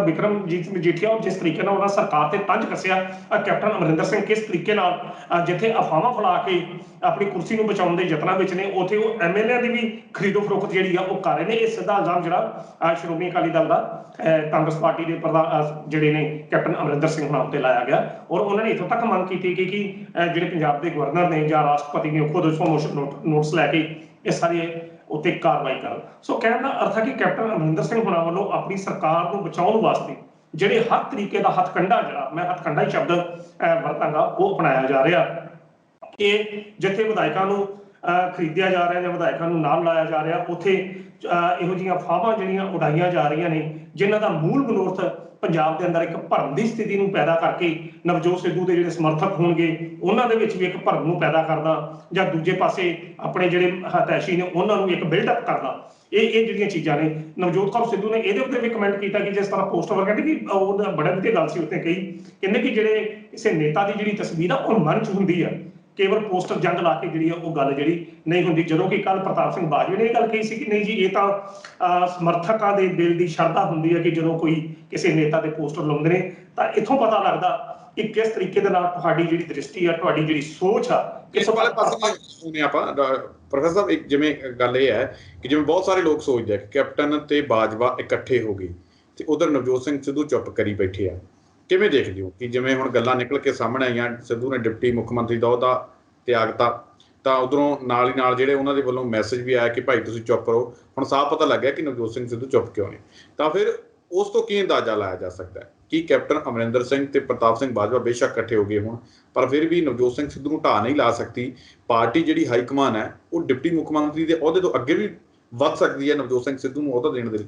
विक्रमजीत मजीठिया और जिस तरीके उन्होंने सरकार से तंज कसिया कैप्टन अमरिंदर सिंह किस तरीके जिथे अफवाह फैला के अपनी कुर्सी को बचाने के यत्नों में ने उत्थे वो एमएलए की भी खरीदो फरोख्त जी कर रहे हैं। ये सीधा इल्जाम जो श्रोमणी अकाली दल का कांग्रेस पार्टी के प्रधान जोड़े ने कैप्टन अमरिंदर सिंह होना उत्ते लाया गया, और उन्होंने इतों तक मंग की कि ਜਿਹੜੇ ਪੰਜਾਬ ਦੇ ਗਵਰਨਰ ਨੇ ਜਾਂ ਰਾਸ਼ਟਰਪਤੀ ਨੇ ਖੁਦ ਉਸ ਮੋਸ਼ਨ ਨੋਟਸ ਲੈ ਕੇ ਇਹ ਸਾਰੇ ਉੱਤੇ ਕਾਰਵਾਈ ਕਰਨ। ਸੋ ਕਹਿਣ ਦਾ ਅਰਥ ਹੈ ਕਿ ਕੈਪਟਨ ਅਮਰਿੰਦਰ ਸਿੰਘ ਹੋਣਾ ਵੱਲੋਂ ਆਪਣੀ ਸਰਕਾਰ ਨੂੰ ਬਚਾਉਣ ਵਾਸਤੇ ਜਿਹੜੇ ਹਰ ਤਰੀਕੇ ਦਾ ਹੱਥਕੰਡਾ, ਜਿਹੜਾ ਮੈਂ ਹੱਥਕੰਡਾ ਹੀ ਸ਼ਬਦ ਵਰਤਾਂਗਾ, ਉਹ ਅਪਣਾਇਆ ਜਾ ਰਿਹਾ ਕਿ ਜਿੱਥੇ ਵਿਧਾਇਕਾਂ ਨੂੰ ਖਰੀਦਿਆ ਜਾ ਰਿਹਾ ਜਾਂ ਵਿਧਾਇਕਾਂ ਨੂੰ ਨਾਲ ਲਾਇਆ ਜਾ ਰਿਹਾ, ਉੱਥੇ ਇਹੋ ਜਿਹੀਆਂ ਅਫਵਾਹਾਂ ਜਿਹੜੀਆਂ ਉਡਾਈਆਂ ਜਾ ਰਹੀਆਂ ਨੇ ਜਿਨ੍ਹਾਂ ਦਾ ਮੂਲ ਮਨੋਰਥ ਪੰਜਾਬ ਦੇ ਅੰਦਰ ਇੱਕ ਭਰਮ ਦੀ ਸਥਿਤੀ ਨੂੰ ਪੈਦਾ ਕਰਕੇ ਨਵਜੋਤ ਸਿੱਧੂ ਦੇ ਜਿਹੜੇ ਸਮਰਥਕ ਹੋਣਗੇ ਉਹਨਾਂ ਦੇ ਵਿੱਚ ਵੀ ਇੱਕ ਭਰਮ ਨੂੰ ਪੈਦਾ ਕਰਦਾ, ਜਾਂ ਦੂਜੇ ਪਾਸੇ ਆਪਣੇ ਜਿਹੜੇ ਹਤੈਸ਼ੀ ਨੇ ਉਹਨਾਂ ਨੂੰ ਇੱਕ ਬਿਲਡਅਪ ਕਰਦਾ। ਇਹ ਜਿਹੜੀਆਂ ਚੀਜ਼ਾਂ ਨੇ ਨਵਜੋਤ ਕੌਰ ਸਿੱਧੂ ਨੇ ਇਹਦੇ ਉੱਤੇ ਵੀ ਕਮੈਂਟ ਕੀਤਾ ਕਿ ਜਿਸ ਤਰ੍ਹਾਂ ਪੋਸਟ ਵਰ ਕਹਿੰਦੇ ਕਿ ਉਹ ਬੜਾ ਵਧੀਆ ਗੱਲ ਸੀ ਉੱਤੇ ਕਹੀ, ਕਹਿੰਦੇ ਕਿ ਜਿਹੜੇ ਕਿਸੇ ਨੇਤਾ ਦੀ ਜਿਹੜੀ ਤਸਵੀਰ ਆ ਉਹ ਮਨ 'ਚ ਹੁੰਦੀ ਆ, ਕੇਵਲ ਪੋਸਟਰ ਜੰਗ ਲਾ ਕੇ ਜਿਹੜੀ ਉਹ ਗੱਲ ਜਿਹੜੀ ਨਹੀਂ ਹੁੰਦੀ। ਜਦੋਂ ਕਿ ਕੱਲ ਪ੍ਰਤਾਪ ਸਿੰਘ ਬਾਜਵਾ ਨੇ ਇਹ ਗੱਲ ਕਹੀ ਸੀ ਕਿ ਨਹੀਂ ਜੀ ਇਹ ਤਾਂ ਸਮਰਥਕਾਂ ਦੇ ਦਿਲ ਦੀ ਸ਼ਰਧਾ ਹੁੰਦੀ ਹੈ ਕਿ ਜਦੋਂ ਕੋਈ ਕਿਸੇ ਨੇਤਾ ਦੇ ਪੋਸਟਰ ਲਾਉਂਦੇ ਨੇ ਤਾਂ ਇੱਥੋਂ ਪਤਾ ਲੱਗਦਾ ਕਿ ਕਿਸ ਤਰੀਕੇ ਦੇ ਨਾਲ ਤੁਹਾਡੀ ਜਿਹੜੀ ਦ੍ਰਿਸ਼ਟੀ ਆ, ਤੁਹਾਡੀ ਜਿਹੜੀ ਸੋਚ ਆ ਇਸ ਵਾਲੇ ਪਾਸੇ ਨੇ ਆਪਾਂ। ਪ੍ਰੋਫੈਸਰ ਸਾਹਿਬ ਇੱਕ ਜਿਵੇਂ ਗੱਲ ਇਹ ਹੈ ਕਿ ਜਿਵੇਂ ਬਹੁਤ ਸਾਰੇ ਲੋਕ ਸੋਚਦੇ ਆ ਕਿ ਕੈਪਟਨ ਤੇ ਬਾਜਵਾ ਇਕੱਠੇ ਹੋ ਗਏ ਤੇ ਉਧਰ ਨਵਜੋਤ ਸਿੰਘ ਸਿੱਧੂ ਚੁੱਪ ਕਰੀ ਬੈਠੇ ਆ, ਕਿਵੇਂ ਦੇਖਦੇ ਹੋ ਕਿ ਜਿਵੇਂ ਹੁਣ ਗੱਲਾਂ ਨਿਕਲ ਕੇ ਸਾਹਮਣੇ ਆਈਆਂ ਸਿੱਧੂ ਨੇ ਡਿਪਟੀ ਮੁੱਖ ਮੰਤਰੀ ਦਾ ਅਹੁਦਾ ਤਿਆਗਤਾ, ਤਾਂ ਉਧਰੋਂ ਨਾਲ ਹੀ ਨਾਲ ਜਿਹੜੇ ਉਹਨਾਂ ਦੇ ਵੱਲੋਂ ਮੈਸੇਜ ਵੀ ਆਇਆ ਕਿ ਭਾਈ ਤੁਸੀਂ ਚੁੱਪ ਰਹੋ। ਹੁਣ ਸਾਫ਼ ਪਤਾ ਲੱਗਿਆ ਕਿ ਨਵਜੋਤ ਸਿੰਘ ਸਿੱਧੂ ਚੁੱਪ ਕਿਉਂ ਨਹੀਂ, ਤਾਂ ਫਿਰ ਉਸ ਤੋਂ ਕੀ ਅੰਦਾਜ਼ਾ ਲਾਇਆ ਜਾ ਸਕਦਾ ਹੈ ਕਿ ਕੈਪਟਨ ਅਮਰਿੰਦਰ ਸਿੰਘ ਤੇ ਪ੍ਰਤਾਪ ਸਿੰਘ ਬਾਜਵਾ ਬੇਸ਼ੱਕ ਇਕੱਠੇ ਹੋ ਗਏ ਹੋਣ, ਪਰ ਫਿਰ ਵੀ ਨਵਜੋਤ ਸਿੰਘ ਸਿੱਧੂ ਨੂੰ ਢਾਹ ਨਹੀਂ ਲਾ ਸਕਦੀ ਪਾਰਟੀ। ਜਿਹੜੀ ਹਾਈ ਕਮਾਨ ਹੈ ਉਹ ਡਿਪਟੀ ਮੁੱਖ ਮੰਤਰੀ ਦੇ ਅਹੁਦੇ ਤੋਂ ਅੱਗੇ ਵੀ ਵੱਧ ਸਕਦੀ ਹੈ ਨਵਜੋਤ ਸਿੰਘ ਸਿੱਧੂ ਨੂੰ ਅਹੁਦਾ ਦੇਣ ਦੇ ਲਈ।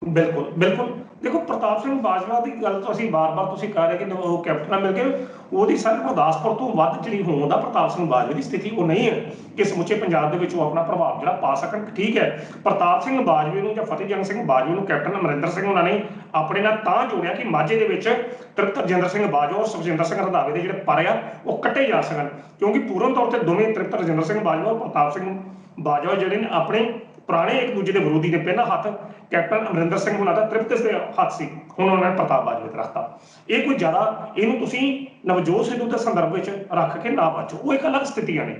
ਬਿਲਕੁਲ ਬਿਲਕੁਲ। ਦੇਖੋ ਪ੍ਰਤਾਪ ਸਿੰਘ ਬਾਜਵਾ ਦੀ ਗੱਲ ਤੋਂ ਅਸੀਂ ਵਾਰ-ਵਾਰ ਤੁਸੀਂ ਕਹਿ ਰਹੇ ਕਿ ਉਹ ਕੈਪਟਨ ਨਾਲ ਮਿਲ ਕੇ ਉਹਦੀ ਸਾਰੇ ਗੁਰਦਾਸਪੁਰ ਤੋਂ ਵੱਧ ਜਿਹੜੀ ਹੋਣ ਦਾ ਪ੍ਰਤਾਪ ਸਿੰਘ ਬਾਜਵਾ ਦੀ ਸਥਿਤੀ ਉਹ ਨਹੀਂ ਹੈ ਕਿ ਸਮੁੱਚੇ ਪੰਜਾਬ ਦੇ ਵਿੱਚ ਉਹ ਆਪਣਾ ਪ੍ਰਭਾਵ ਜਿਹੜਾ ਪਾ ਸਕਣ। ਠੀਕ ਹੈ, ਪ੍ਰਤਾਪ ਸਿੰਘ ਬਾਜਵੇ ਨੂੰ ਜਾਂ ਫਤਿਹਜੰਗ ਸਿੰਘ ਬਾਜਵੇ ਨੂੰ ਕੈਪਟਨ ਅਮਰਿੰਦਰ ਸਿੰਘ ਉਹਨਾਂ ਨੇ ਆਪਣੇ ਨਾਲ ਤਾਂ ਜੋੜਿਆ ਕਿ ਮਾਝੇ ਦੇ ਵਿੱਚ ਤ੍ਰਿਪਤ ਰਜਿੰਦਰ ਸਿੰਘ ਬਾਜਵਾ ਔਰ ਸੁਖਜਿੰਦਰ ਸਿੰਘ ਰੰਧਾਵੇ ਦੇ ਜਿਹੜੇ ਪਰ ਆ ਉਹ ਕੱਟੇ ਜਾ ਸਕਣ, ਕਿਉਂਕਿ ਪੂਰਨ ਤੌਰ ਤੇ ਦੋਵੇਂ ਤ੍ਰਿਪਤ ਰਜਿੰਦਰ ਸਿੰਘ ਬਾਜਵਾ ਔਰ ਪ੍ਰਤਾਪ ਸਿੰਘ ਬਾਜਵਾ ਜਿਹੜੇ ਨੇ ਆਪਣੇ ਪੁਰਾਣੇ ਇੱਕ ਦੂਜੇ ਦੇ ਵਿਰੋਧੀ ਨੇ। ਪਹਿਲਾ ਹੱਥ ਕੈਪਟਨ ਅਮਰਿੰਦਰ ਸਿੰਘ ਉਹਨਾਂ ਦਾ ਤ੍ਰਿਪਤ ਦੇ ਹੱਥ ਸੀ, ਹੁਣ ਉਹਨਾਂ ਨੇ ਪ੍ਰਤਾਪ ਬਾਜਵੇ ਤੇ ਰੱਖਤਾ। ਇਹ ਕੋਈ ਜ਼ਿਆਦਾ ਇਹਨੂੰ ਤੁਸੀਂ ਨਵਜੋਤ ਸਿੱਧੂ ਦੇ ਸੰਦਰਭ ਵਿੱਚ ਰੱਖ ਕੇ ਨਾ ਬਾਚੋ, ਉਹ ਇੱਕ ਅਲੱਗ ਸਥਿਤੀਆਂ ਨੇ।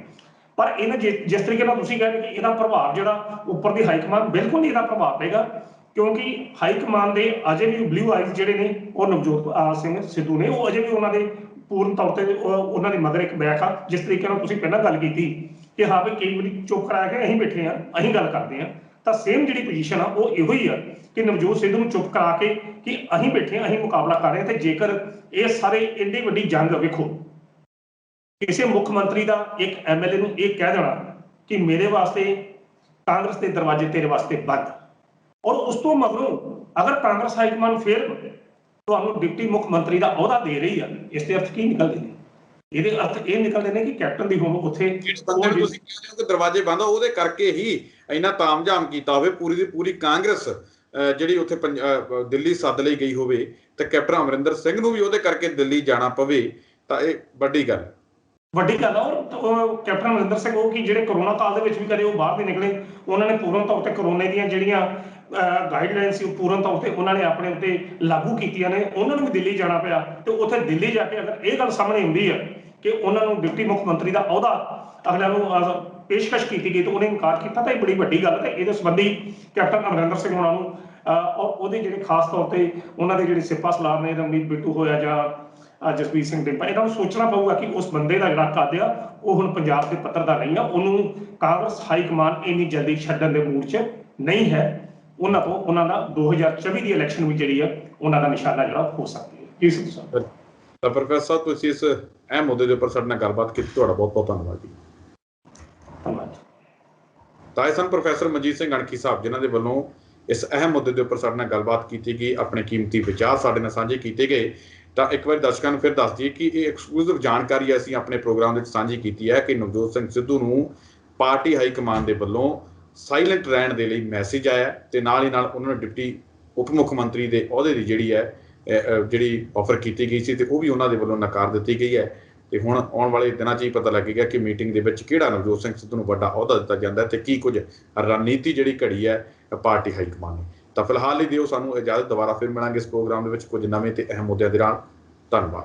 ਪਰ ਇਹਨਾਂ ਜਿਸ ਤਰੀਕੇ ਨਾਲ ਤੁਸੀਂ ਕਹਿੰਦੇ ਕਿ ਇਹਦਾ ਪ੍ਰਭਾਵ ਜਿਹੜਾ ਉੱਪਰ ਦੀ ਹਾਈਕਮਾਨ, ਬਿਲਕੁਲ ਨਹੀਂ ਇਹਦਾ ਪ੍ਰਭਾਵ ਪਏਗਾ, ਕਿਉਂਕਿ ਹਾਈਕਮਾਨ ਦੇ ਅਜੇ ਵੀ ਬਲੂ ਆਈਜ਼ ਜਿਹੜੇ ਨੇ ਉਹ ਨਵਜੋਤ ਸਿੰਘ ਸਿੱਧੂ ਨੇ, ਉਹ ਅਜੇ ਵੀ ਉਹਨਾਂ ਦੇ ਪੂਰਨ ਤੌਰ ਤੇ ਉਹਨਾਂ ਦੇ ਮਗਰ ਇੱਕ ਬੈਕ ਆ। ਜਿਸ ਤਰੀਕੇ ਨਾਲ ਤੁਸੀਂ ਪਹਿਲਾਂ ਗੱਲ ਕੀਤੀ ਕਿ ਹਾਂ ਵੀ ਕਈ ਵਾਰੀ ਚੁੱਪ ਕਰਾ ਕੇ ਅਸੀਂ ਬੈਠੇ ਆ, ਅਸੀਂ ਗੱਲ ਕਰਦੇ ਆ, ਤਾਂ ਸੇਮ ਜਿਹੜੀ ਪੋਜੀਸ਼ਨ ਆ ਉਹ ਇਹੋ ਹੀ ਆ ਕਿ ਨਵਜੋਤ ਸਿੱਧੂ ਨੂੰ ਚੁੱਪ ਕਰਾ ਕੇ ਕਿ ਅਸੀਂ ਬੈਠੇ ਆ, ਅਸੀਂ ਮੁਕਾਬਲਾ ਕਰ ਰਹੇ ਹਾਂ। ਤੇ ਜੇਕਰ ਇਹ ਸਾਰੇ ਇੰਨੀ ਵੱਡੀ ਜੰਗ ਵੇਖੋ, ਕਿਸੇ ਮੁੱਖ ਮੰਤਰੀ ਦਾ ਇੱਕ ਐਮਐਲਏ ਨੂੰ ਇਹ ਕਹਿ ਦੇਣਾ ਕਿ ਮੇਰੇ ਵਾਸਤੇ ਕਾਂਗਰਸ ਦੇ ਦਰਵਾਜ਼ੇ ਤੇਰੇ ਵਾਸਤੇ ਬੰਦ, ਔਰ ਉਸ ਤੋਂ ਮਗਰੋਂ ਅਗਰ ਕਾਂਗਰਸ ਹਾਈਕਮਾਨ ਫਿਰ ਤੁਹਾਨੂੰ ਡਿਪਟੀ ਮੁੱਖ ਮੰਤਰੀ ਦਾ ਅਹੁਦਾ ਦੇ ਰਹੀ ਆ, ਇਸ ਦੇ ਅਰਥ ਕੀ ਨਿਕਲਦੇ ਨੇ? ਇਹਦੇ ਅਰਥ ਇਹ ਨਿਕਲਦੇ ਨੇ ਕਿ ਕੈਪਟਨ ਦੀ ਹੁਣ ਉੱਥੇ ਤੁਸੀਂ ਕਹਿੰਦੇ ਹੋ ਕਿ ਦਰਵਾਜ਼ੇ ਬੰਦ, ਉਹਦੇ ਕਰਕੇ ਹੀ ਇੰਨਾ ਤਾਮਝਾਮ ਕੀਤਾ ਹੋਵੇ ਪੂਰੀ ਦੀ ਪੂਰੀ ਕਾਂਗਰਸ ਜਿਹੜੀ ਉੱਥੇ ਦਿੱਲੀ ਸੱਦ ਲਈ ਗਈ ਹੋਵੇ, ਤੇ ਕੈਪਟਨ ਅਮਰਿੰਦਰ ਸਿੰਘ ਨੂੰ ਵੀ ਉਹਦੇ ਕਰਕੇ ਦਿੱਲੀ ਜਾਣਾ ਪਵੇ, ਤਾਂ ਇਹ ਵੱਡੀ ਗੱਲ ਹੈ। ਵੱਡੀ ਗੱਲ ਆ। ਔਰ ਕੈਪਟਨ ਅਮਰਿੰਦਰ ਸਿੰਘ ਉਹ ਕਿ ਜਿਹੜੇ ਕਰੋਨਾ ਕਾਲ ਦੇ ਵਿੱਚ ਵੀ ਕਦੇ ਉਹ ਬਾਹਰ ਨਹੀਂ ਨਿਕਲੇ, ਉਹਨਾਂ ਨੇ ਪੂਰਨ ਤੌਰ ਤੇ ਕਰੋਨੇ ਦੀਆਂ ਜਿਹੜੀਆਂ ਗਾਈਡਲਾਈਨ ਸੀ ਉਹ ਪੂਰਨ ਤੌਰ ਤੇ ਉਹਨਾਂ ਨੇ ਆਪਣੇ ਉੱਤੇ ਲਾਗੂ ਕੀਤੀਆਂ ਨੇ। ਉਹਨਾਂ ਨੂੰ ਵੀ ਦਿੱਲੀ ਜਾਣਾ ਪਿਆ, ਤੇ ਉੱਥੇ ਦਿੱਲੀ ਜਾ ਕੇ ਅਗਰ ਇਹ ਗੱਲ ਸਾਹਮਣੇ ਆਉਂਦੀ ਹੈ ਕਿ ਉਹਨਾਂ ਨੂੰ ਡਿਪਟੀ ਮੁੱਖ ਮੰਤਰੀ ਦਾ ਅਹੁਦਾ ਅਗਲਿਆਂ ਨੂੰ ਪੇਸ਼ਕਸ਼ ਕੀਤੀ ਗਈ ਤੇ ਉਹਨੇ ਇਨਕਾਰ ਕੀਤਾ, ਤਾਂ ਇਹ ਬੜੀ ਵੱਡੀ ਗੱਲ ਹੈ। ਤੇ ਇਹਦੇ ਸੰਬੰਧੀ ਕੈਪਟਨ ਅਮਰਿੰਦਰ ਸਿੰਘ ਉਹਨਾਂ ਨੂੰ ਔਰ ਉਹਦੇ ਜਿਹੜੇ ਖਾਸ ਤੌਰ ਤੇ ਉਹਨਾਂ ਦੇ ਜਿਹੜੇ ਸਿਪਾਹ ਸਲਾਰ ਨੇ ਰਣਜੀਤ ਬਿੱਟੂ ਹੋਇਆ ਜਾਂ ਜਸਵੀਰ ਸਿੰਘ ਡਿੰਪਾ, ਇਹਨਾਂ ਨੂੰ ਸੋਚਣਾ ਪਊਗਾ ਕਿ ਉਸ ਬੰਦੇ ਦਾ ਜਿਹੜਾ ਕੱਦ ਆ ਉਹ ਹੁਣ ਪੰਜਾਬ ਦੇ ਪੱਧਰ ਦਾ ਨਹੀਂ ਆ, ਉਹਨੂੰ ਕਾਂਗਰਸ ਹਾਈਕਮਾਨ ਇੰਨੀ ਜਲਦੀ ਛੱਡਣ ਦੇ ਮੂਡ 'ਚ ਨਹੀਂ ਹੈ। ਉਹਨਾਂ ਤੋਂ ਉਹਨਾਂ ਦਾ 2024 ਦੀ ਇਲੈਕਸ਼ਨ ਵੀ ਜਿਹੜੀ ਆ ਉਹਨਾਂ ਦਾ ਨਿਸ਼ਾਨਾ ਜਿਹੜਾ ਹੋ ਸਕਦੀ ਹੈ। ਇਸ ਤਾਂ ਪ੍ਰੋਫੈਸਰ ਸਾਹਿਬ ਤੁਸੀਂ ਇਸ ਅਹਿਮ ਮੁੱਦੇ ਦੇ ਉੱਪਰ ਸਾਡੇ ਨਾਲ ਗੱਲਬਾਤ ਕੀਤੀ, ਤੁਹਾਡਾ ਬਹੁਤ ਬਹੁਤ ਧੰਨਵਾਦ ਜੀ। ਧੰਨਵਾਦ। ਤਾਂ ਇਹ ਸਨ ਪ੍ਰੋਫੈਸਰ ਮਨਜੀਤ ਸਿੰਘ ਅਣਖੀ ਸਾਹਿਬ, ਜਿਨ੍ਹਾਂ ਦੇ ਵੱਲੋਂ ਇਸ ਅਹਿਮ ਮੁੱਦੇ ਦੇ ਉੱਪਰ ਸਾਡੇ ਨਾਲ ਗੱਲਬਾਤ ਕੀਤੀ ਗਈ, ਆਪਣੇ ਕੀਮਤੀ ਵਿਚਾਰ ਸਾਡੇ ਨਾਲ ਸਾਂਝੇ ਕੀਤੇ ਗਏ। ਤਾਂ ਇੱਕ ਵਾਰੀ ਦਰਸ਼ਕਾਂ ਨੂੰ ਫਿਰ ਦੱਸ ਦਈਏ ਕਿ ਇਹ ਐਕਸਕਲੂਸਿਵ ਜਾਣਕਾਰੀ ਅਸੀਂ ਆਪਣੇ ਪ੍ਰੋਗਰਾਮ ਵਿੱਚ ਸਾਂਝੀ ਕੀਤੀ ਹੈ ਕਿ ਨਵਜੋਤ ਸਿੰਘ ਸਿੱਧੂ ਨੂੰ ਪਾਰਟੀ ਹਾਈ ਕਮਾਨ ਦੇ ਵੱਲੋਂ ਸਾਇਲੈਂਟ ਰਹਿਣ ਦੇ ਲਈ ਮੈਸੇਜ ਆਇਆ, ਤੇ ਨਾਲ ਹੀ ਨਾਲ ਉਹਨਾਂ ਨੂੰ ਡਿਪਟੀ ਉਪ ਮੁੱਖ ਮੰਤਰੀ ਦੇ ਅਹੁਦੇ ਦੀ ਜਿਹੜੀ ਆਫਰ ਕੀਤੀ ਗਈ ਸੀ, ਤੇ ਉਹ ਵੀ ਉਹਨਾਂ ਦੇ ਵੱਲੋਂ ਨਕਾਰ ਦਿੱਤੀ ਗਈ ਹੈ। ਤੇ ਹੁਣ ਆਉਣ ਵਾਲੇ ਦਿਨਾਂ 'ਚ ਹੀ ਪਤਾ ਲੱਗੇਗਾ ਕਿ ਮੀਟਿੰਗ ਦੇ ਵਿੱਚ ਕਿਹੜਾ ਨਵਜੋਤ ਸਿੰਘ ਸਿੱਧੂ ਨੂੰ ਵੱਡਾ ਅਹੁਦਾ ਦਿੱਤਾ ਜਾਂਦਾ ਹੈ ਤੇ ਕੀ ਕੁਝ ਰਣਨੀਤੀ ਜਿਹੜੀ ਘੜੀ ਹੈ ਪਾਰਟੀ ਹਾਈ ਕਮਾਨ ਨੇ। ਤਾਂ ਫਿਲਹਾਲ ਲਈ ਦਿਓ ਸਾਨੂੰ ਇਜਾਜ਼ਤ, ਦੁਬਾਰਾ ਫਿਰ ਮਿਲਾਂਗੇ ਇਸ ਪ੍ਰੋਗਰਾਮ ਦੇ ਵਿੱਚ ਕੁਝ ਨਵੇਂ ਤੇ ਅਹਿਮ ਮੁੱਦਿਆਂ ਦੇ ਨਾਲ। ਧੰਨਵਾਦ।